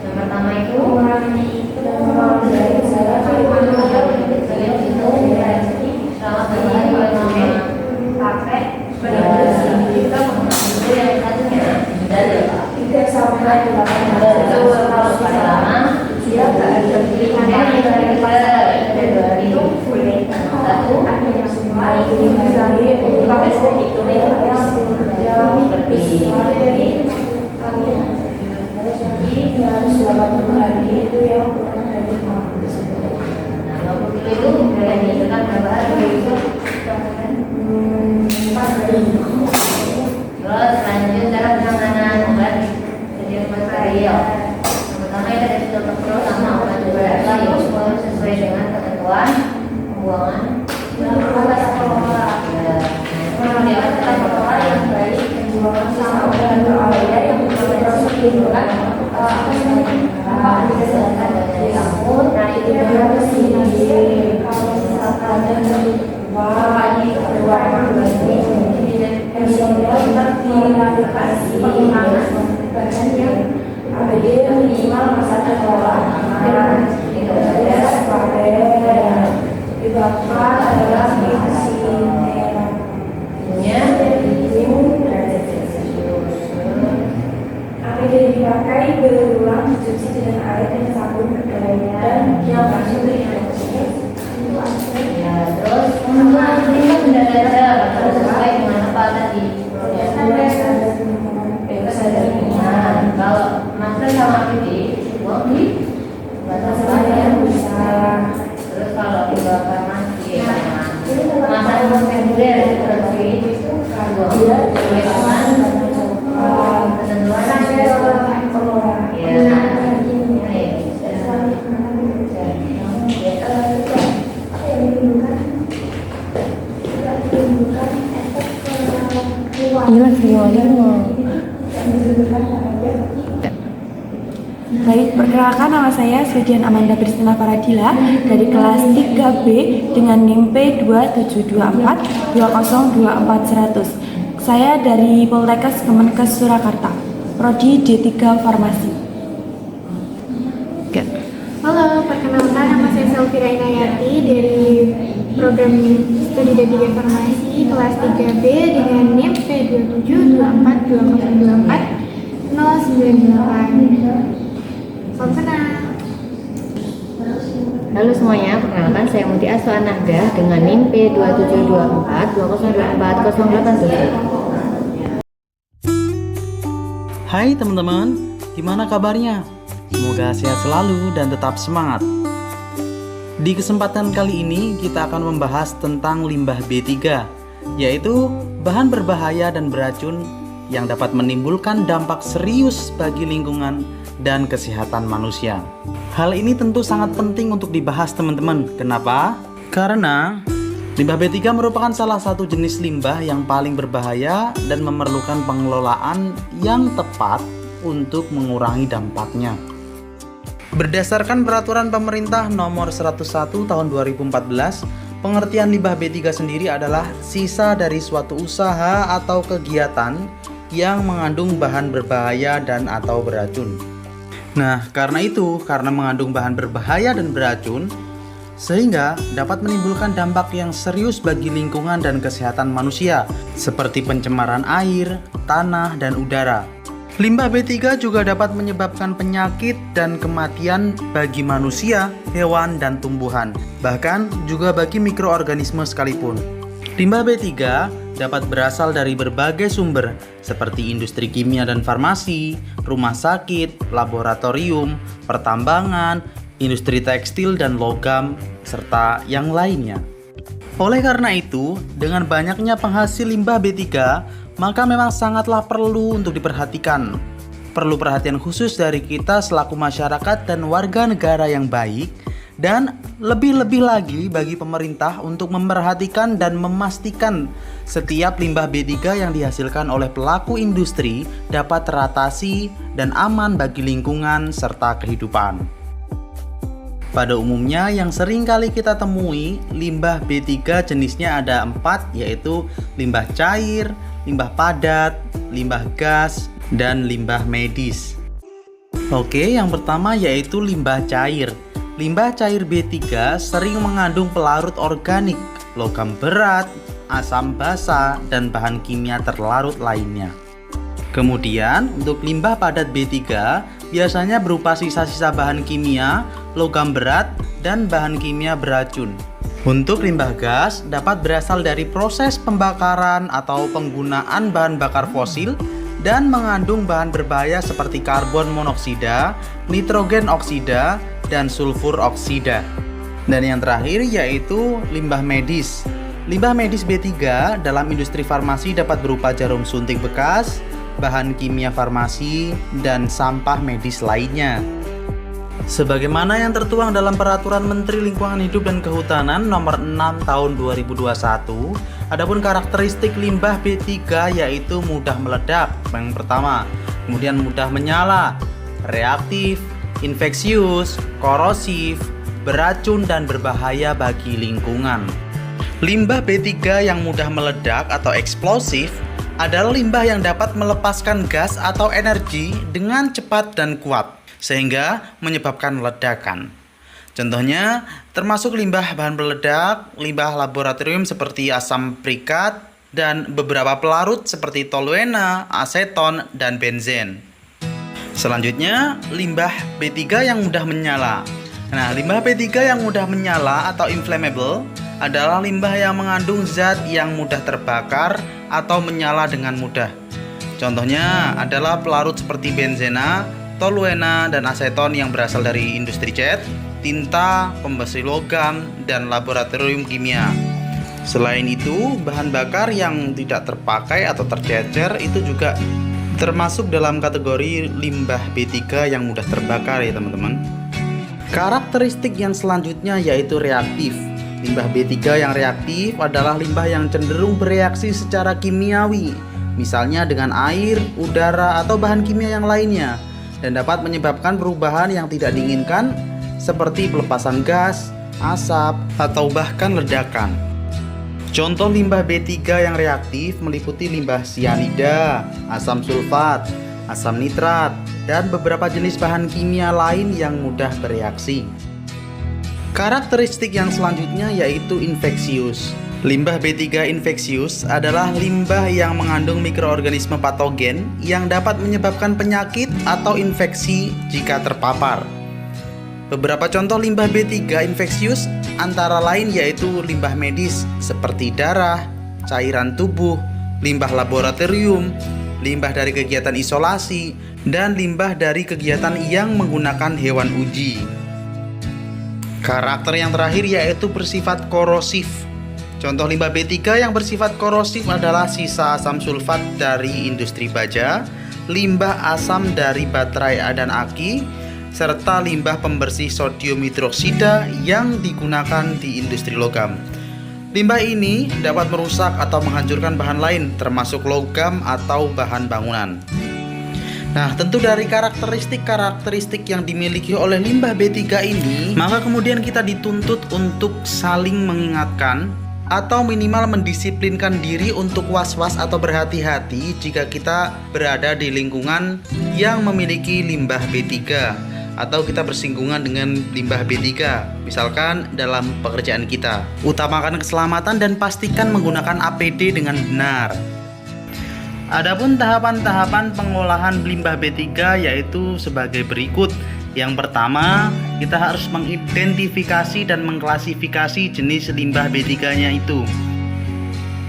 Yang pertama itu selamat berhari pakai yang satunya dari Tidak sampai 8 kalau pertama dia ada pilihan itu satu ini dari harus 80 hari itu yang kurang dari 50 tersebut. nah 50 itu dari dihitungan berapa hari itu 4 hari. terus lanjut cara penanganan obat jadi material yang pertama itu ada dokter pro sama obat beberapa yang sesuai dengan ketentuan pembuangan kemudian kita protokol yang baik Pembuangan sama dan berbahaya yang berkaitan apa kesehatan dari rambut. Nah itu harus kalau misalkan ada wah ini berwarna personel nanti aplikasi bahan yang APD minimal masa pengelolaan itu ada spray dibakar adalah APD dipakai berulang dicuci dengan air dan sabun berdaya dan yang masuk ke ya terus ini kan sudah ada harus sesuai dengan apa tadi nah kalau masker sama APD buang di batasan yang bisa. terus kalau dibakar mati masa reguler seperti itu buang sesuai dengan ketentuan Baik, perkenalkan nama saya Swedian Amanda Kristina Faradila dari kelas 3B dengan NIM P2724 2024100. Saya dari Poltekkes Kemenkes Surakarta, Prodi D3 Farmasi. Halo, perkenalkan nama saya Selvira Inayati dari program studi D3 Farmasi kelas 3B dengan NIM P27242024 098. Salam kenal. Halo semuanya, perkenalkan saya Muti Aswa Nahdah dengan NIM P27242024 Hai teman-teman, gimana kabarnya? Semoga sehat selalu dan tetap semangat. Di kesempatan kali ini kita akan membahas tentang limbah B3, yaitu bahan berbahaya dan beracun yang dapat menimbulkan dampak serius bagi lingkungan dan kesehatan manusia. Hal ini tentu sangat penting untuk dibahas teman-teman. Kenapa? Karena limbah B3 merupakan salah satu jenis limbah yang paling berbahaya dan memerlukan pengelolaan yang tepat untuk mengurangi dampaknya. Berdasarkan peraturan pemerintah nomor 101 tahun 2014, pengertian limbah B3 sendiri adalah sisa dari suatu usaha atau kegiatan yang mengandung bahan berbahaya dan atau beracun. Nah, karena mengandung bahan berbahaya dan beracun, sehingga dapat menimbulkan dampak yang serius bagi lingkungan dan kesehatan manusia, seperti pencemaran air, tanah, dan udara. Limbah B3 juga dapat menyebabkan penyakit dan kematian bagi manusia, hewan, dan tumbuhan, bahkan juga bagi mikroorganisme sekalipun. Limbah B3 dapat berasal dari berbagai sumber seperti industri kimia dan farmasi, rumah sakit, laboratorium, pertambangan, industri tekstil dan logam, serta yang lainnya. Oleh karena itu, dengan banyaknya penghasil limbah B3, maka memang sangatlah perlu untuk diperhatikan. Perlu perhatian khusus dari kita selaku masyarakat dan warga negara yang baik Dan lebih-lebih lagi bagi pemerintah untuk memperhatikan dan memastikan setiap limbah B3 yang dihasilkan oleh pelaku industri dapat teratasi dan aman bagi lingkungan serta kehidupan. Pada umumnya yang sering kali kita temui, limbah B3 jenisnya ada 4, yaitu limbah cair, limbah padat, limbah gas, dan limbah medis. Oke, yang pertama yaitu limbah cair. Limbah cair B3 sering mengandung pelarut organik, logam berat, asam basa, dan bahan kimia terlarut lainnya. Kemudian, untuk limbah padat B3 biasanya berupa sisa-sisa bahan kimia, logam berat, dan bahan kimia beracun. Untuk limbah gas dapat berasal dari proses pembakaran atau penggunaan bahan bakar fosil dan mengandung bahan berbahaya seperti karbon monoksida, nitrogen oksida, dan sulfur oksida. Dan yang terakhir yaitu limbah medis. Limbah medis B3 dalam industri farmasi dapat berupa jarum suntik bekas, bahan kimia farmasi, dan sampah medis lainnya. Sebagaimana yang tertuang dalam Peraturan Menteri Lingkungan Hidup dan Kehutanan Nomor 6 Tahun 2021, adapun karakteristik limbah B3 yaitu mudah meledak, yang pertama, kemudian mudah menyala, reaktif, infeksius, korosif, beracun, dan berbahaya bagi lingkungan. Limbah B3 yang mudah meledak atau eksplosif adalah limbah yang dapat melepaskan gas atau energi dengan cepat dan kuat, sehingga menyebabkan ledakan. Contohnya termasuk limbah bahan peledak, limbah laboratorium seperti asam prikat, dan beberapa pelarut seperti toluena, aseton, dan benzen. Selanjutnya, limbah B3 yang mudah menyala. Nah, limbah B3 yang mudah menyala atau inflammable adalah limbah yang mengandung zat yang mudah terbakar atau menyala dengan mudah. Contohnya adalah pelarut seperti benzena, toluena, dan aseton yang berasal dari industri cat, tinta, pembersih logam, dan laboratorium kimia. Selain itu, bahan bakar yang tidak terpakai atau tercecer itu juga termasuk dalam kategori limbah B3 yang mudah terbakar ya teman-teman. Karakteristik yang selanjutnya yaitu reaktif. Limbah B3 yang reaktif adalah limbah yang cenderung bereaksi secara kimiawi, misalnya dengan air, udara, atau bahan kimia yang lainnya, dan dapat menyebabkan perubahan yang tidak diinginkan seperti pelepasan gas, asap, atau bahkan ledakan. Contoh limbah B3 yang reaktif meliputi limbah sianida, asam sulfat, asam nitrat, dan beberapa jenis bahan kimia lain yang mudah bereaksi. Karakteristik yang selanjutnya yaitu infeksius. Limbah B3 infeksius adalah limbah yang mengandung mikroorganisme patogen yang dapat menyebabkan penyakit atau infeksi jika terpapar. Beberapa contoh limbah B3 infeksius antara lain yaitu limbah medis seperti darah, cairan tubuh, limbah laboratorium, limbah dari kegiatan isolasi, dan limbah dari kegiatan yang menggunakan hewan uji. Karakter yang terakhir yaitu bersifat korosif. Contoh limbah B3 yang bersifat korosif adalah sisa asam sulfat dari industri baja, limbah asam dari baterai dan aki, serta limbah pembersih sodium hidroksida yang digunakan di industri logam. Limbah ini dapat merusak atau menghancurkan bahan lain termasuk logam atau bahan bangunan. Nah, tentu dari karakteristik yang dimiliki oleh limbah B3 ini, maka kemudian kita dituntut untuk saling mengingatkan atau minimal mendisiplinkan diri untuk was-was atau berhati-hati jika kita berada di lingkungan yang memiliki limbah B3 atau kita bersinggungan dengan limbah B3, misalkan dalam pekerjaan kita. Utamakan keselamatan dan pastikan menggunakan APD dengan benar. Adapun tahapan-tahapan pengolahan limbah B3 yaitu sebagai berikut. Yang pertama, kita harus mengidentifikasi dan mengklasifikasi jenis limbah B3-nya itu.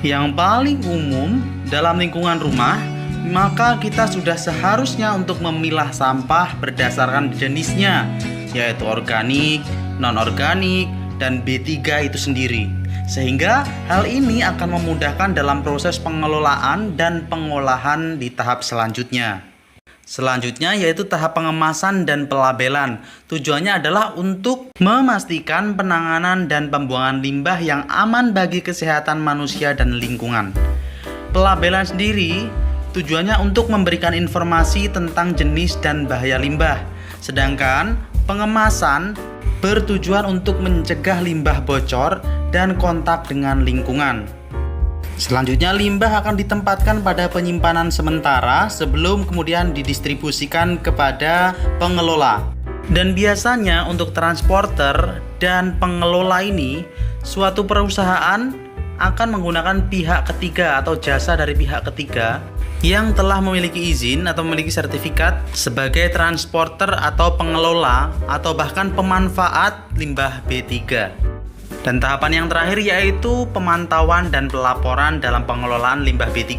Yang paling umum dalam lingkungan rumah, maka kita sudah seharusnya untuk memilah sampah berdasarkan jenisnya, yaitu organik, non-organik, dan B3 itu sendiri. Sehingga hal ini akan memudahkan dalam proses pengelolaan dan pengolahan di tahap selanjutnya. Selanjutnya yaitu tahap pengemasan dan pelabelan. Tujuannya adalah untuk memastikan penanganan dan pembuangan limbah yang aman bagi kesehatan manusia dan lingkungan. Pelabelan sendiri tujuannya untuk memberikan informasi tentang jenis dan bahaya limbah. Sedangkan pengemasan bertujuan untuk mencegah limbah bocor dan kontak dengan lingkungan. Selanjutnya limbah akan ditempatkan pada penyimpanan sementara sebelum kemudian didistribusikan kepada pengelola. Dan biasanya untuk transporter dan pengelola ini, suatu perusahaan akan menggunakan pihak ketiga atau jasa dari pihak ketiga yang telah memiliki izin atau memiliki sertifikat sebagai transporter atau pengelola atau bahkan pemanfaat limbah B3. Dan tahapan yang terakhir yaitu pemantauan dan pelaporan dalam pengelolaan limbah B3.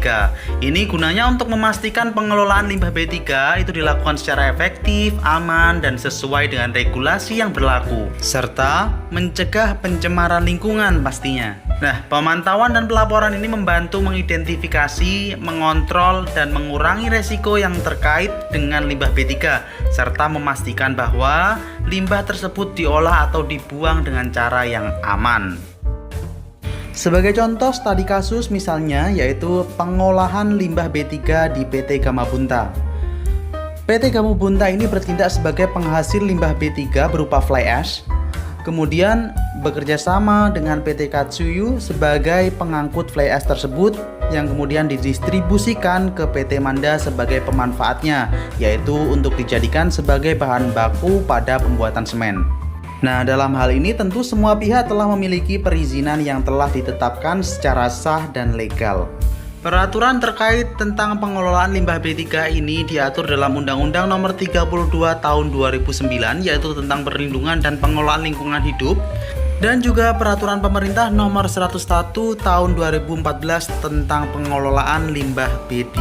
Ini gunanya untuk memastikan pengelolaan limbah B3 itu dilakukan secara efektif, aman, dan sesuai dengan regulasi yang berlaku, serta mencegah pencemaran lingkungan pastinya. Nah, pemantauan dan pelaporan ini membantu mengidentifikasi, mengontrol, dan mengurangi resiko yang terkait dengan limbah B3, serta memastikan bahwa limbah tersebut diolah atau dibuang dengan cara yang aman. Sebagai contoh studi kasus misalnya yaitu pengolahan limbah B3 di PT Gamabunta. PT Gamabunta ini bertindak sebagai penghasil limbah B3 berupa fly ash, kemudian bekerja sama dengan PT Katsuyu sebagai pengangkut fly ash tersebut yang kemudian didistribusikan ke PT Manda sebagai pemanfaatnya, yaitu untuk dijadikan sebagai bahan baku pada pembuatan semen. Nah, dalam hal ini tentu semua pihak telah memiliki perizinan yang telah ditetapkan secara sah dan legal. Peraturan terkait tentang pengelolaan limbah B3 ini diatur dalam Undang-Undang Nomor 32 Tahun 2009 yaitu tentang perlindungan dan pengelolaan lingkungan hidup, dan juga Peraturan Pemerintah Nomor 101 Tahun 2014 tentang pengelolaan limbah B3.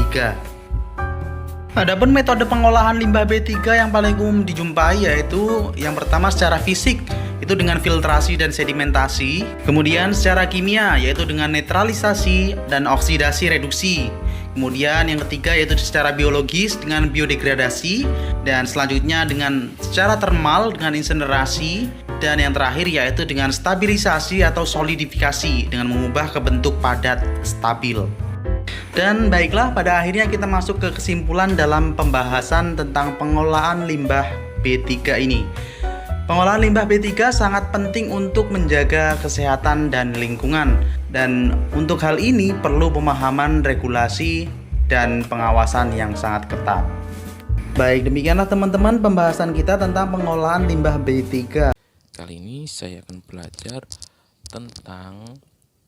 Adapun metode pengolahan limbah B3 yang paling umum dijumpai yaitu yang pertama secara fisik, itu dengan filtrasi dan sedimentasi, kemudian secara kimia yaitu dengan netralisasi dan oksidasi reduksi, kemudian yang ketiga yaitu secara biologis dengan biodegradasi, dan selanjutnya dengan secara termal dengan insinerasi, dan yang terakhir yaitu dengan stabilisasi atau solidifikasi dengan mengubah ke bentuk padat stabil. Dan baiklah, pada akhirnya kita masuk ke kesimpulan dalam pembahasan tentang pengolahan limbah B3 ini. Pengolahan limbah B3 sangat penting untuk menjaga kesehatan dan lingkungan, dan untuk hal ini perlu pemahaman regulasi dan pengawasan yang sangat ketat. Baik, demikianlah teman-teman pembahasan kita tentang pengolahan limbah B3. Kali ini saya akan belajar tentang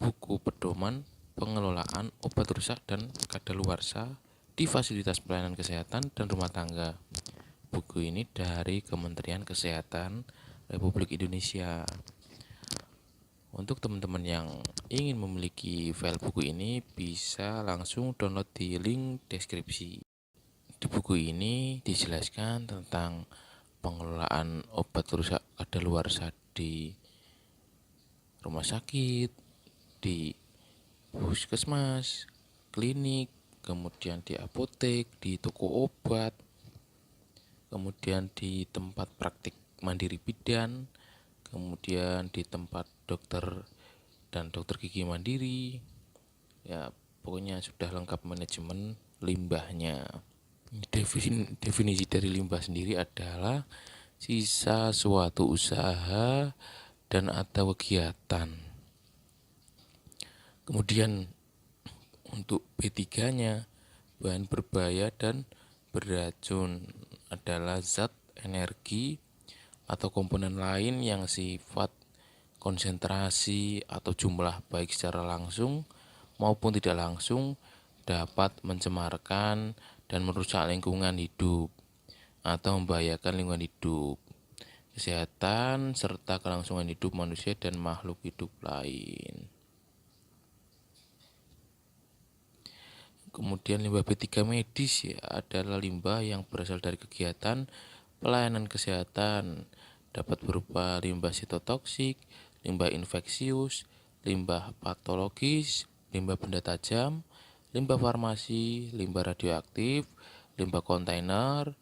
buku pedoman pengelolaan obat rusak dan kadaluarsa di fasilitas pelayanan kesehatan dan rumah tangga. Buku ini dari Kementerian Kesehatan Republik Indonesia. Untuk teman-teman yang ingin memiliki file buku ini bisa langsung download di link deskripsi. Di buku ini dijelaskan tentang pengelolaan obat rusak kadaluarsa di rumah sakit, di puskesmas, klinik, kemudian di apotek, di toko obat, kemudian di tempat praktik mandiri bidan, kemudian di tempat dokter dan dokter gigi mandiri. Ya, pokoknya sudah lengkap manajemen limbahnya. Definisi dari limbah sendiri adalah sisa suatu usaha dan atau kegiatan. Kemudian untuk B3-nya, bahan berbahaya dan beracun adalah zat, energi, atau komponen lain yang sifat konsentrasi atau jumlah baik secara langsung maupun tidak langsung dapat mencemarkan dan merusak lingkungan hidup atau membahayakan lingkungan hidup, kesehatan, serta kelangsungan hidup manusia dan makhluk hidup lain. Kemudian limbah B3 medis adalah limbah yang berasal dari kegiatan pelayanan kesehatan, dapat berupa limbah sitotoksik, limbah infeksius, limbah patologis, limbah benda tajam, limbah farmasi, limbah radioaktif, limbah kontainer,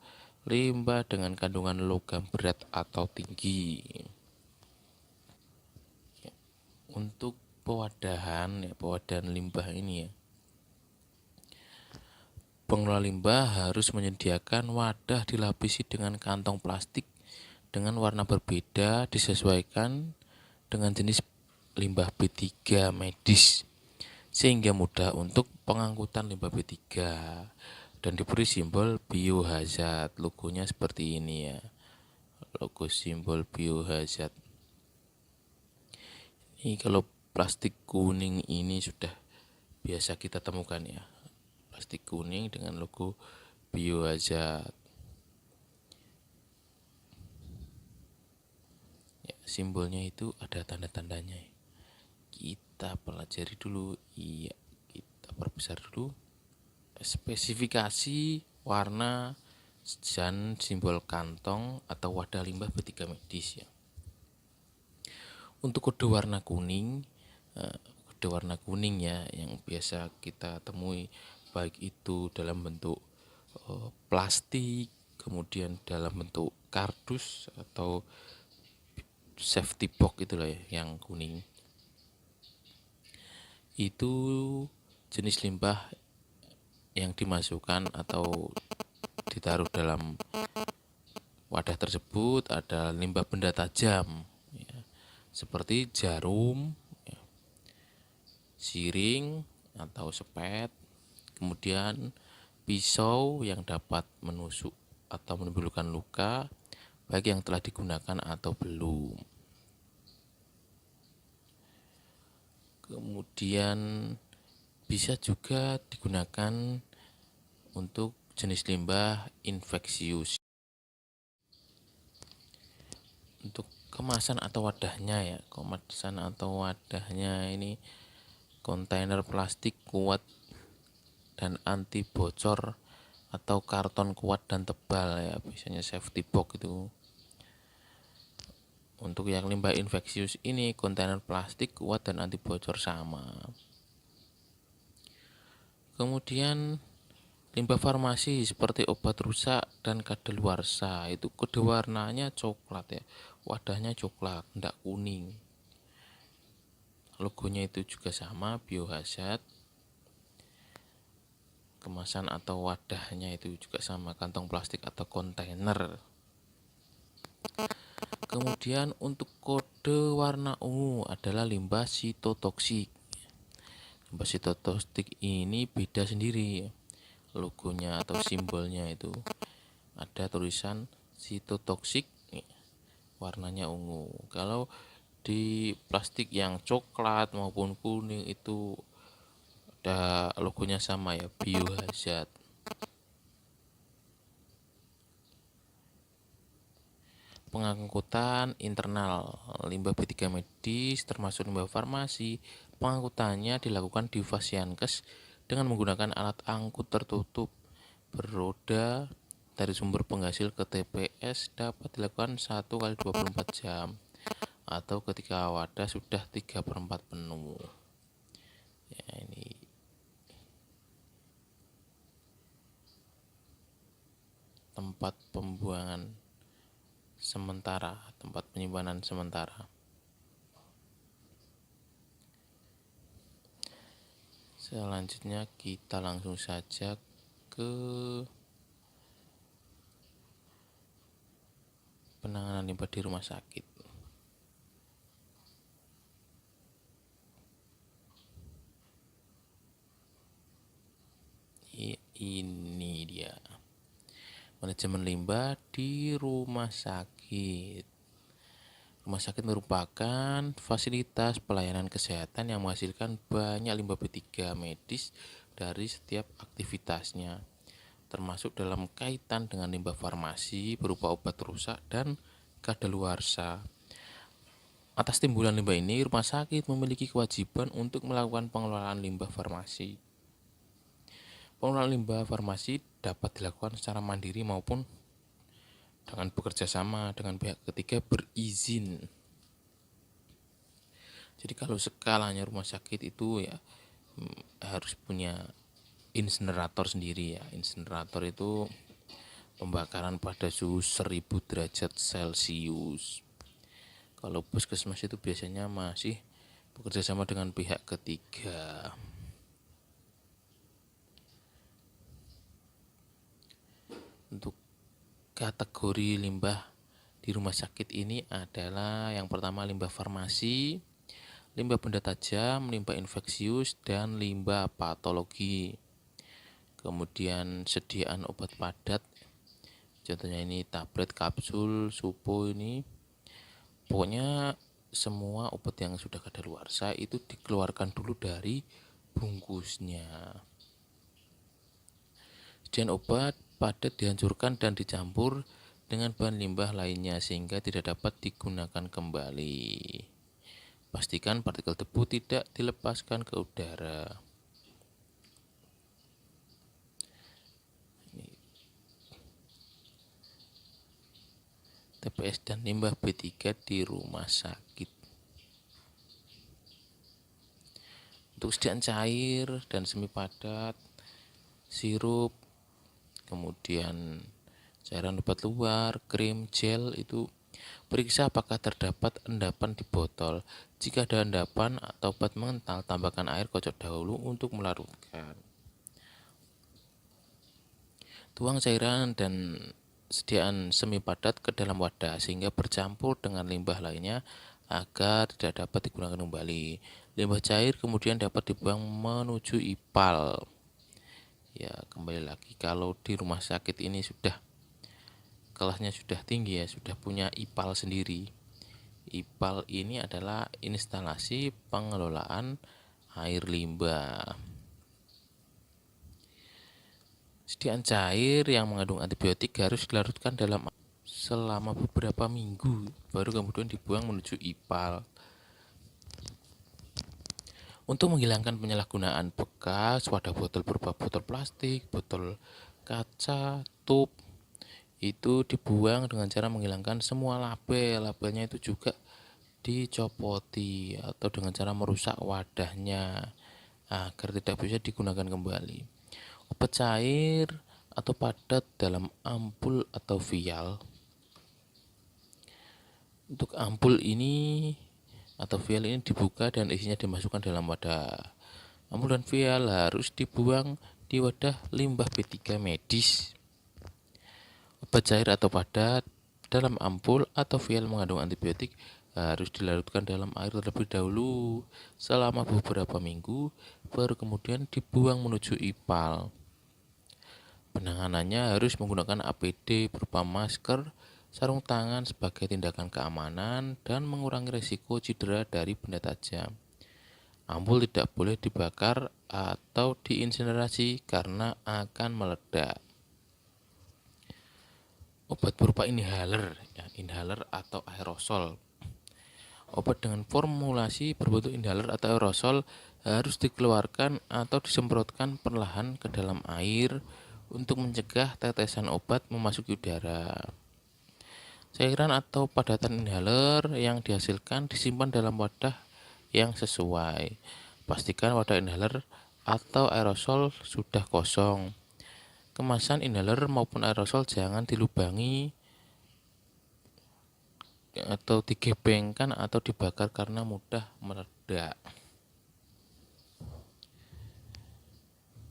limbah dengan kandungan logam berat atau tinggi. Untuk pewadahan limbah ini ya, pengelola limbah harus menyediakan wadah dilapisi dengan kantong plastik dengan warna berbeda disesuaikan dengan jenis limbah B3 medis sehingga mudah untuk pengangkutan limbah B3 dan diberi simbol biohazard. Logonya seperti ini ya, logo simbol biohazard. Ini kalau plastik kuning ini sudah biasa kita temukan ya, plastik kuning dengan logo biohazard. Ya, simbolnya itu ada tanda-tandanya. Kita pelajari dulu, kita perbesar dulu. Spesifikasi warna dan simbol kantong atau wadah limbah B3 medis ya. Untuk kode warna kuning ya yang biasa kita temui, baik itu dalam bentuk plastik, kemudian dalam bentuk kardus atau safety box itulah ya, yang kuning. Itu jenis limbah yang dimasukkan atau ditaruh dalam wadah tersebut ada limbah benda tajam ya, seperti jarum ya, siring atau sepet, kemudian pisau yang dapat menusuk atau menimbulkan luka baik yang telah digunakan atau belum. Kemudian bisa juga digunakan untuk jenis limbah infeksius. Untuk kemasan atau wadahnya ini kontainer plastik kuat dan anti bocor atau karton kuat dan tebal ya, biasanya safety box itu. Untuk yang limbah infeksius ini kontainer plastik kuat dan anti bocor sama. Kemudian limbah farmasi seperti obat rusak dan kadaluarsa itu kode warnanya coklat ya, wadahnya coklat, tidak kuning. Logonya itu juga sama, biohazard. Kemasan atau wadahnya itu juga sama, kantong plastik atau kontainer. Kemudian untuk kode warna ungu adalah limbah sitotoksik. Limbah sitotoksik ini beda sendiri. Logonya atau simbolnya itu ada tulisan sitotoksik, warnanya ungu. Kalau di plastik yang coklat maupun kuning itu ada logonya sama ya, biohazard. Pengangkutan internal limbah B3 medis termasuk limbah farmasi, pengangkutannya dilakukan di Fasiankes dengan menggunakan alat angkut tertutup beroda dari sumber penghasil ke TPS dapat dilakukan 1x24 jam atau ketika wadah sudah 3/4 penuh. Ya, ini tempat pembuangan sementara, tempat penyimpanan sementara. Selanjutnya kita langsung saja ke penanganan limbah di rumah sakit. Ini dia manajemen limbah di rumah sakit. Rumah sakit merupakan fasilitas pelayanan kesehatan yang menghasilkan banyak limbah B3 medis dari setiap aktivitasnya, termasuk dalam kaitan dengan limbah farmasi berupa obat rusak dan kadaluarsa. Atas timbulan limbah ini, rumah sakit memiliki kewajiban untuk melakukan pengelolaan limbah farmasi. Pengelolaan limbah farmasi dapat dilakukan secara mandiri maupun dengan bekerja sama dengan pihak ketiga berizin. Jadi kalau skalanya rumah sakit itu ya harus punya insinerator sendiri ya. Insinerator itu pembakaran pada suhu 1000 derajat Celcius. Kalau puskesmas itu biasanya masih bekerja sama dengan pihak ketiga. Untuk kategori limbah di rumah sakit ini adalah yang pertama limbah farmasi, limbah benda tajam, limbah infeksius, dan limbah patologi. Kemudian sediaan obat padat, contohnya ini tablet, kapsul, supo ini. Pokoknya semua obat yang sudah kadaluarsa itu dikeluarkan dulu dari bungkusnya. Sediaan obat padat dihancurkan dan dicampur dengan bahan limbah lainnya sehingga tidak dapat digunakan kembali. Pastikan partikel debu tidak dilepaskan ke udara. TPS dan limbah B3 di rumah sakit. Untuk sediaan cair dan semi padat, sirup, kemudian cairan obat luar, krim, gel itu periksa apakah terdapat endapan di botol. Jika ada endapan atau obat mengental, tambahkan air kocok dahulu untuk melarutkan. Tuang cairan dan sediaan semi padat ke dalam wadah sehingga bercampur dengan limbah lainnya agar tidak dapat digunakan kembali. Limbah cair kemudian dapat dibuang menuju ipal. Ya, kembali lagi kalau di rumah sakit ini sudah kelasnya sudah tinggi ya, sudah punya ipal sendiri. Ipal ini adalah instalasi pengelolaan air limbah. Sediaan cair yang mengandung antibiotik harus dilarutkan dalam selama beberapa minggu, baru kemudian dibuang menuju ipal. Untuk menghilangkan penyalahgunaan bekas, wadah botol berupa botol plastik, botol kaca, tup, itu dibuang dengan cara menghilangkan semua label. Labelnya itu juga dicopoti atau dengan cara merusak wadahnya agar tidak bisa digunakan kembali. Obat cair atau padat dalam ampul atau vial. Untuk ampul ini atau vial ini dibuka dan isinya dimasukkan dalam wadah. Ampul dan vial harus dibuang di wadah limbah B3 medis. Obat cair atau padat dalam ampul atau vial mengandung antibiotik harus dilarutkan dalam air terlebih dahulu selama beberapa minggu, baru kemudian dibuang menuju ipal. Penanganannya harus menggunakan APD berupa masker, sarung tangan sebagai tindakan keamanan dan mengurangi risiko cedera dari benda tajam. Ampul tidak boleh dibakar atau diinsinerasi karena akan meledak. Obat berupa inhaler, inhaler atau aerosol. Obat dengan formulasi berbentuk inhaler atau aerosol harus dikeluarkan atau disemprotkan perlahan ke dalam air untuk mencegah tetesan obat memasuki udara. Cairan atau padatan inhaler yang dihasilkan disimpan dalam wadah yang sesuai. Pastikan wadah inhaler atau aerosol sudah kosong. Kemasan inhaler maupun aerosol jangan dilubangi atau digebengkan atau dibakar karena mudah meledak.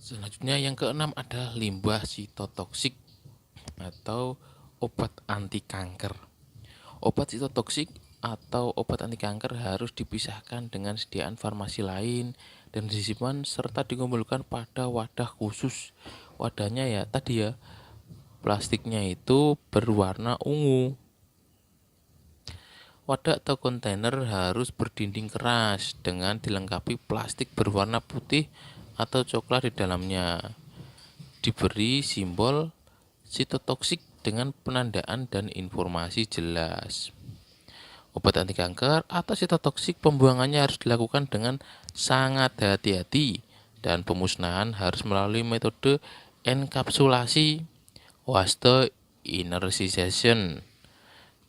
Selanjutnya yang keenam adalah limbah sitotoksik atau obat anti kanker. Obat sitotoksik atau obat anti kanker harus dipisahkan dengan sediaan farmasi lain dan disimpan serta dikumpulkan pada wadah khusus. Wadahnya ya tadi ya, plastiknya itu berwarna ungu. Wadah atau kontainer harus berdinding keras dengan dilengkapi plastik berwarna putih atau coklat di dalamnya. Diberi simbol sitotoksik dengan penandaan dan informasi jelas. Obat anti kanker atau sitotoksik pembuangannya harus dilakukan dengan sangat hati-hati dan pemusnahan harus melalui metode enkapsulasi, inersisation,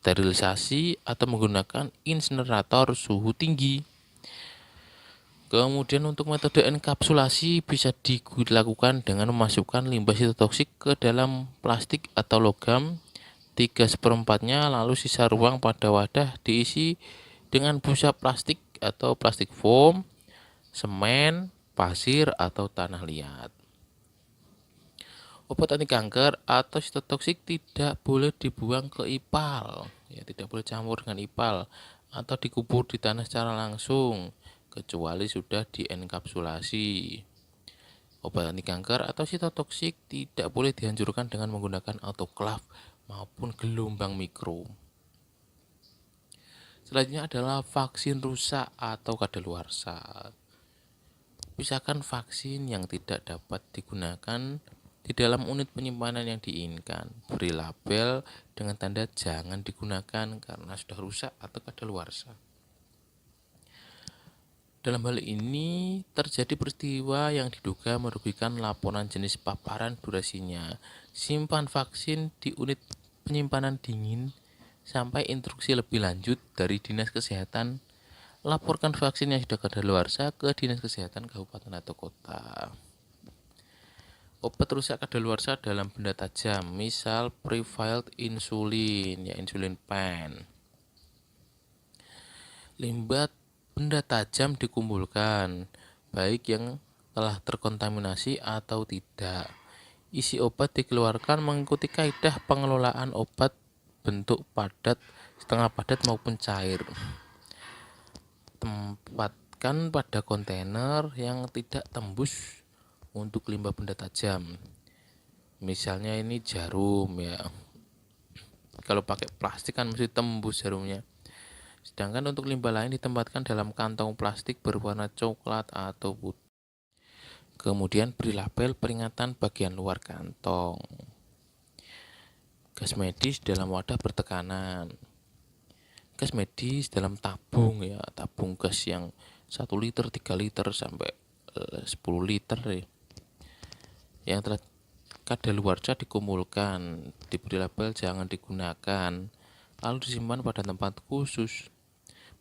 sterilisasi atau menggunakan insinerator suhu tinggi. Kemudian untuk metode enkapsulasi bisa dilakukan dengan memasukkan limbah sitotoksik ke dalam plastik atau logam 3/4-nya, lalu sisa ruang pada wadah diisi dengan busa plastik atau plastik foam, semen, pasir, atau tanah liat. Obat anti kanker atau sitotoksik tidak boleh dibuang ke ipal, ya tidak boleh campur dengan ipal atau dikubur di tanah secara langsung, kecuali sudah dienkapsulasi. Obat anti kanker atau sitotoksik tidak boleh dihancurkan dengan menggunakan autoklav maupun gelombang mikro. Selanjutnya adalah vaksin rusak atau kadaluarsa. Pisahkan vaksin yang tidak dapat digunakan di dalam unit penyimpanan yang diinginkan. Beri label dengan tanda jangan digunakan karena sudah rusak atau kadaluarsa. Dalam hal ini terjadi peristiwa yang diduga merugikan laporan jenis paparan durasinya. Simpan vaksin di unit penyimpanan dingin sampai instruksi lebih lanjut dari Dinas Kesehatan. Laporkan vaksin yang sudah kadaluarsa ke Dinas Kesehatan Kabupaten atau Kota. Obat rusak kadaluarsa dalam benda tajam, misal prefilled insulin, ya insulin pen. Limbah benda tajam dikumpulkan, baik yang telah terkontaminasi atau tidak. Isi obat dikeluarkan mengikuti kaidah pengelolaan obat bentuk padat, setengah padat maupun cair. Tempatkan pada kontainer yang tidak tembus untuk limbah benda tajam. Misalnya ini jarum ya. Kalau pakai plastik kan mesti tembus jarumnya. Sedangkan untuk limbah lain ditempatkan dalam kantong plastik berwarna coklat atau putih. Kemudian beri label peringatan bagian luar kantong. Gas medis dalam wadah bertekanan. Gas medis dalam tabung ya, tabung gas yang 1 liter, 3 liter sampai 10 liter ya. Yang telah kadaluarsa dikumpulkan, diberi label jangan digunakan, lalu disimpan pada tempat khusus.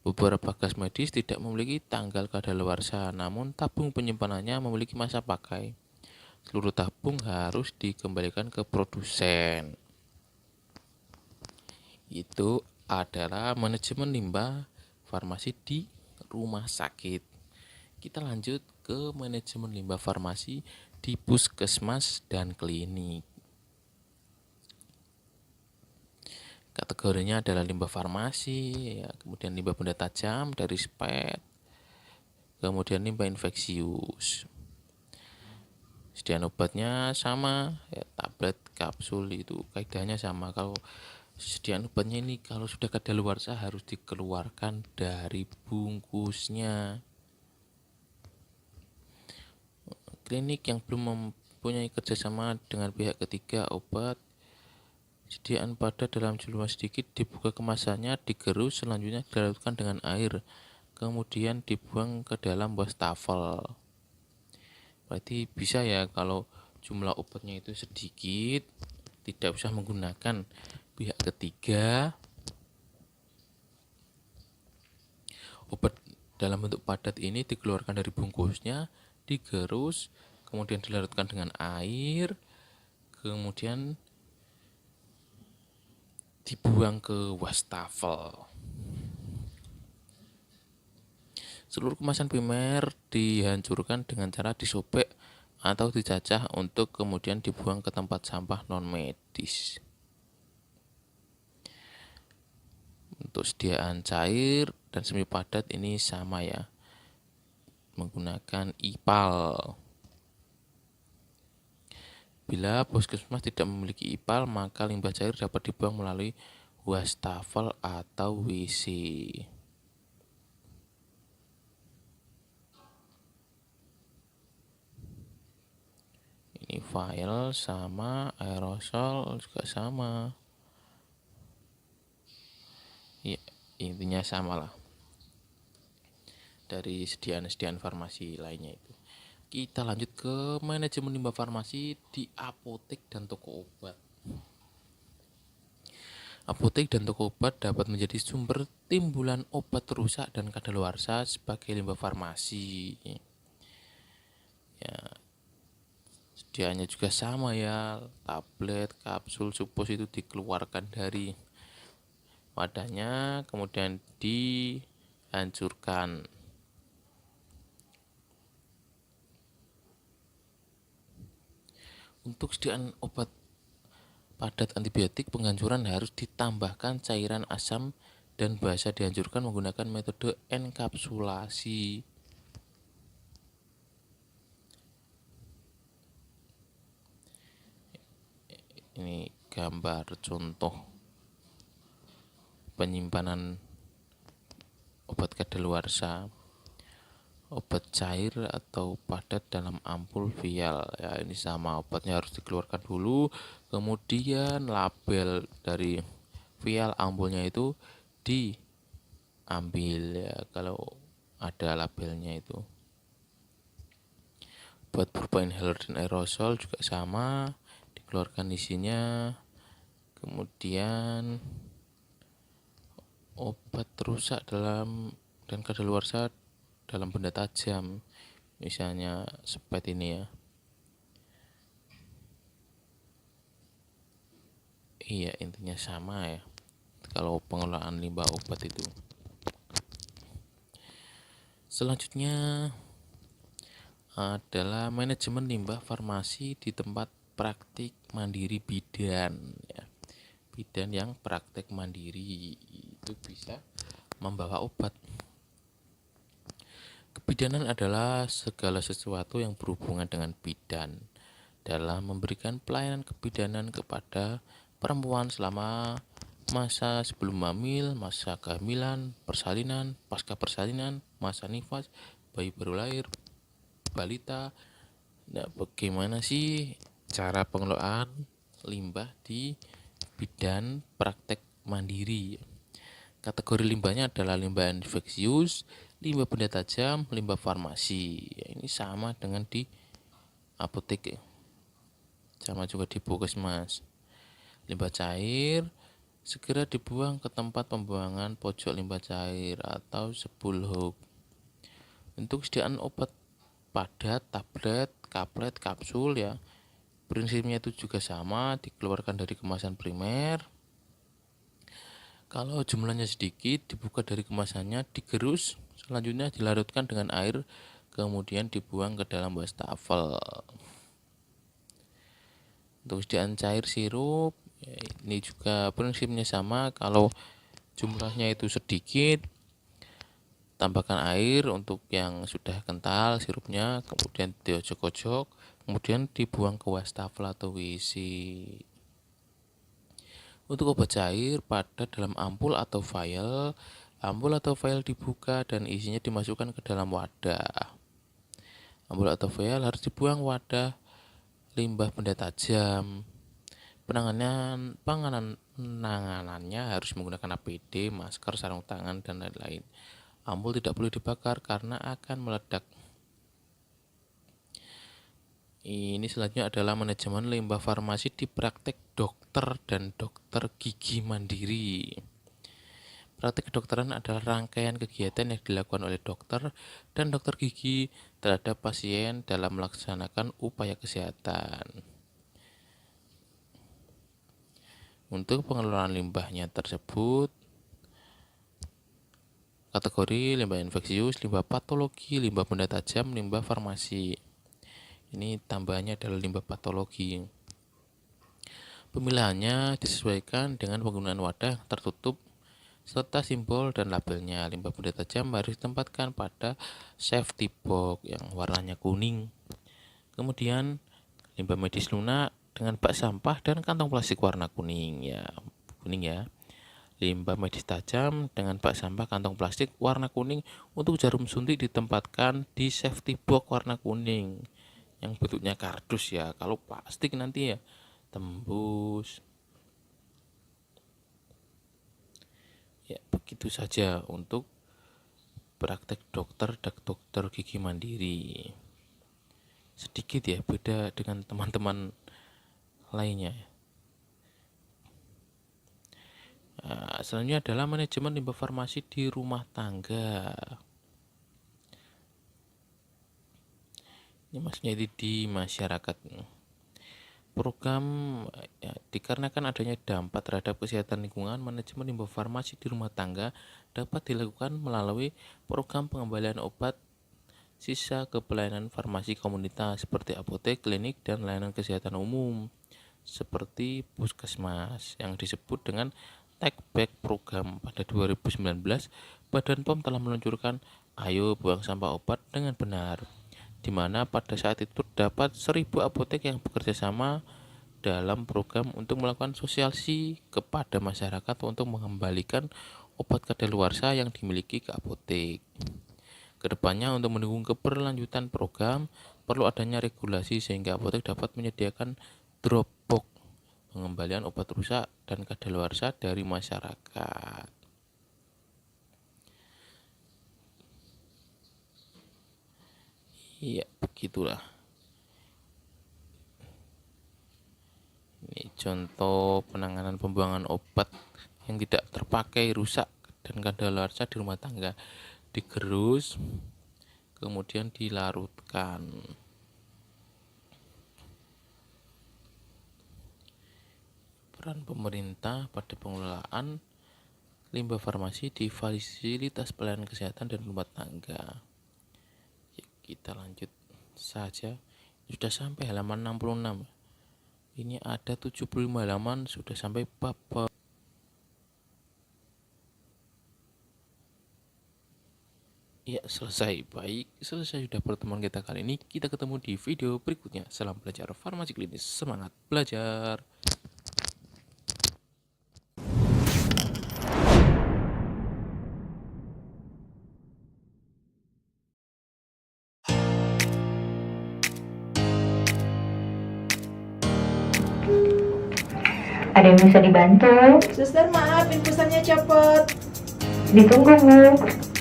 Beberapa gas medis tidak memiliki tanggal kadaluarsa, namun tabung penyimpanannya memiliki masa pakai. Seluruh tabung harus dikembalikan ke produsen. Itu adalah manajemen limbah farmasi di rumah sakit. Kita lanjut ke manajemen limbah farmasi di puskesmas dan klinik. Kategorinya adalah limbah farmasi, ya, kemudian limbah benda tajam dari spet, kemudian limbah infeksius. Sediaan obatnya sama, ya, tablet, kapsul itu kaidahnya sama. Kalau sediaan obatnya ini kalau sudah kadaluarsa harus dikeluarkan dari bungkusnya. Klinik yang belum mempunyai kerjasama dengan pihak ketiga obat, sediaan padat dalam jumlah sedikit dibuka kemasannya, digerus, selanjutnya dilarutkan dengan air, kemudian dibuang ke dalam wastafel. Berarti bisa ya kalau jumlah obatnya itu sedikit, tidak usah menggunakan pihak ketiga. Obat dalam bentuk padat ini dikeluarkan dari bungkusnya, digerus, kemudian dilarutkan dengan air, kemudian dibuang ke wastafel. Seluruh kemasan primer dihancurkan dengan cara disobek atau dicacah untuk kemudian dibuang ke tempat sampah non medis. Untuk sediaan cair dan semi padat ini sama ya, menggunakan ipal. Bila puskesmas tidak memiliki ipal, maka limbah cair dapat dibuang melalui wastafel atau WC. Ini vial sama, aerosol juga sama. Ya, intinya sama lah. Dari sediaan-sediaan farmasi lainnya itu. Kita lanjut ke manajemen limbah farmasi di apotek dan toko obat. Apotek dan toko obat dapat menjadi sumber timbulan obat rusak dan kadaluarsa sebagai limbah farmasi. Ya, sediaannya juga sama ya, tablet, kapsul, supus itu dikeluarkan dari wadahnya, kemudian dihancurkan. Untuk sediaan obat padat antibiotik, penghancuran harus ditambahkan cairan asam dan basa dihancurkan menggunakan metode enkapsulasi. Ini gambar contoh penyimpanan obat kadaluarsa, obat cair atau padat dalam ampul vial. Ya, ini sama, obatnya harus dikeluarkan dulu, kemudian label dari vial ampulnya itu diambil ya, kalau ada labelnya itu. Obat berupa inhaler dan aerosol juga sama, dikeluarkan isinya, kemudian obat rusak dalam dan kadaluarsa dalam benda tajam, misalnya sepet ini ya. Iya, intinya sama ya kalau pengelolaan limbah obat itu. Selanjutnya adalah manajemen limbah farmasi di tempat praktik mandiri bidan ya. Bidan yang praktek mandiri itu bisa membawa obat. Kebidanan adalah segala sesuatu yang berhubungan dengan bidan dalam memberikan pelayanan kebidanan kepada perempuan selama masa sebelum hamil, masa kehamilan, persalinan, pasca persalinan, masa nifas, bayi baru lahir, balita. Nah, bagaimana sih cara pengelolaan limbah di bidan praktek mandiri? Kategori limbahnya adalah limbah infeksius, limbah benda tajam, limbah farmasi. Ya, ini sama dengan di apotek ya. Sama juga di puskesmas. Limbah cair segera dibuang ke tempat pembuangan pojok limbah cair atau sebulhook. Untuk sediaan obat padat, tablet, kaplet, kapsul ya, prinsipnya itu juga sama, dikeluarkan dari kemasan primer. Kalau jumlahnya sedikit, dibuka dari kemasannya, digerus, selanjutnya dilarutkan dengan air, kemudian dibuang ke dalam wastafel. Untuk sediaan cair sirup, ini juga prinsipnya sama. Kalau jumlahnya itu sedikit, tambahkan air untuk yang sudah kental sirupnya, kemudian diocok-ocok, kemudian dibuang ke wastafel atau WC. Untuk obat cair padat dalam ampul atau vial dibuka dan isinya dimasukkan ke dalam wadah. Ampul atau vial harus dibuang wadah limbah benda tajam. Penanganannya harus menggunakan APD, masker, sarung tangan, dan lain-lain. Ampul tidak boleh dibakar karena akan meledak. Ini selanjutnya adalah manajemen limbah farmasi di praktek dokter dan dokter gigi mandiri. Praktek kedokteran adalah rangkaian kegiatan yang dilakukan oleh dokter dan dokter gigi terhadap pasien dalam melaksanakan upaya kesehatan. Untuk pengelolaan limbahnya tersebut, kategori limbah infeksius, limbah patologi, limbah benda tajam, limbah farmasi. Ini tambahannya adalah limbah patologi. Pemilahannya disesuaikan dengan penggunaan wadah tertutup serta simbol dan labelnya. Limbah benda tajam harus ditempatkan pada safety box yang warnanya kuning. Kemudian limbah medis lunak dengan bak sampah dan kantong plastik warna kuning ya. Limbah medis tajam dengan bak sampah kantong plastik warna kuning untuk jarum suntik ditempatkan di safety box warna kuning yang bentuknya kardus ya. Kalau plastik nanti ya tembus. Ya, begitu saja untuk praktek dokter gigi mandiri. Sedikit ya beda dengan teman-teman lainnya. Selanjutnya adalah manajemen limbah farmasi di rumah tangga. Ini maksudnya di masyarakat. Program dikarenakan adanya dampak terhadap kesehatan lingkungan, manajemen limbah farmasi di rumah tangga dapat dilakukan melalui program pengembalian obat sisa ke pelayanan farmasi komunitas seperti apotek, klinik, dan layanan kesehatan umum seperti puskesmas yang disebut dengan Take Back Program. Pada 2019, Badan POM telah meluncurkan Ayo Buang Sampah Obat dengan Benar, di mana pada saat itu terdapat 1.000 apotek yang bekerja sama dalam program untuk melakukan sosialisasi kepada masyarakat untuk mengembalikan obat kadaluarsa yang dimiliki ke apotek. Kedepannya, untuk mendukung keberlanjutan program, perlu adanya regulasi sehingga apotek dapat menyediakan drop box pengembalian obat rusak dan kadaluarsa dari masyarakat. Iya, begitulah. Ini contoh penanganan pembuangan obat yang tidak terpakai, rusak, dan kadaluarsa di rumah tangga. Digerus, kemudian dilarutkan. Peran pemerintah pada pengelolaan limbah farmasi di fasilitas pelayanan kesehatan dan rumah tangga. Kita lanjut saja. Sudah sampai halaman 66. Ini ada 75 halaman, sudah sampai bab. Ya, selesai. Baik, selesai sudah pertemuan kita kali ini. Kita ketemu di video berikutnya. Salam belajar farmasi klinis. Semangat belajar. Ada yang bisa dibantu? Suster, maaf, infusannya copot. Ditunggu, Bu.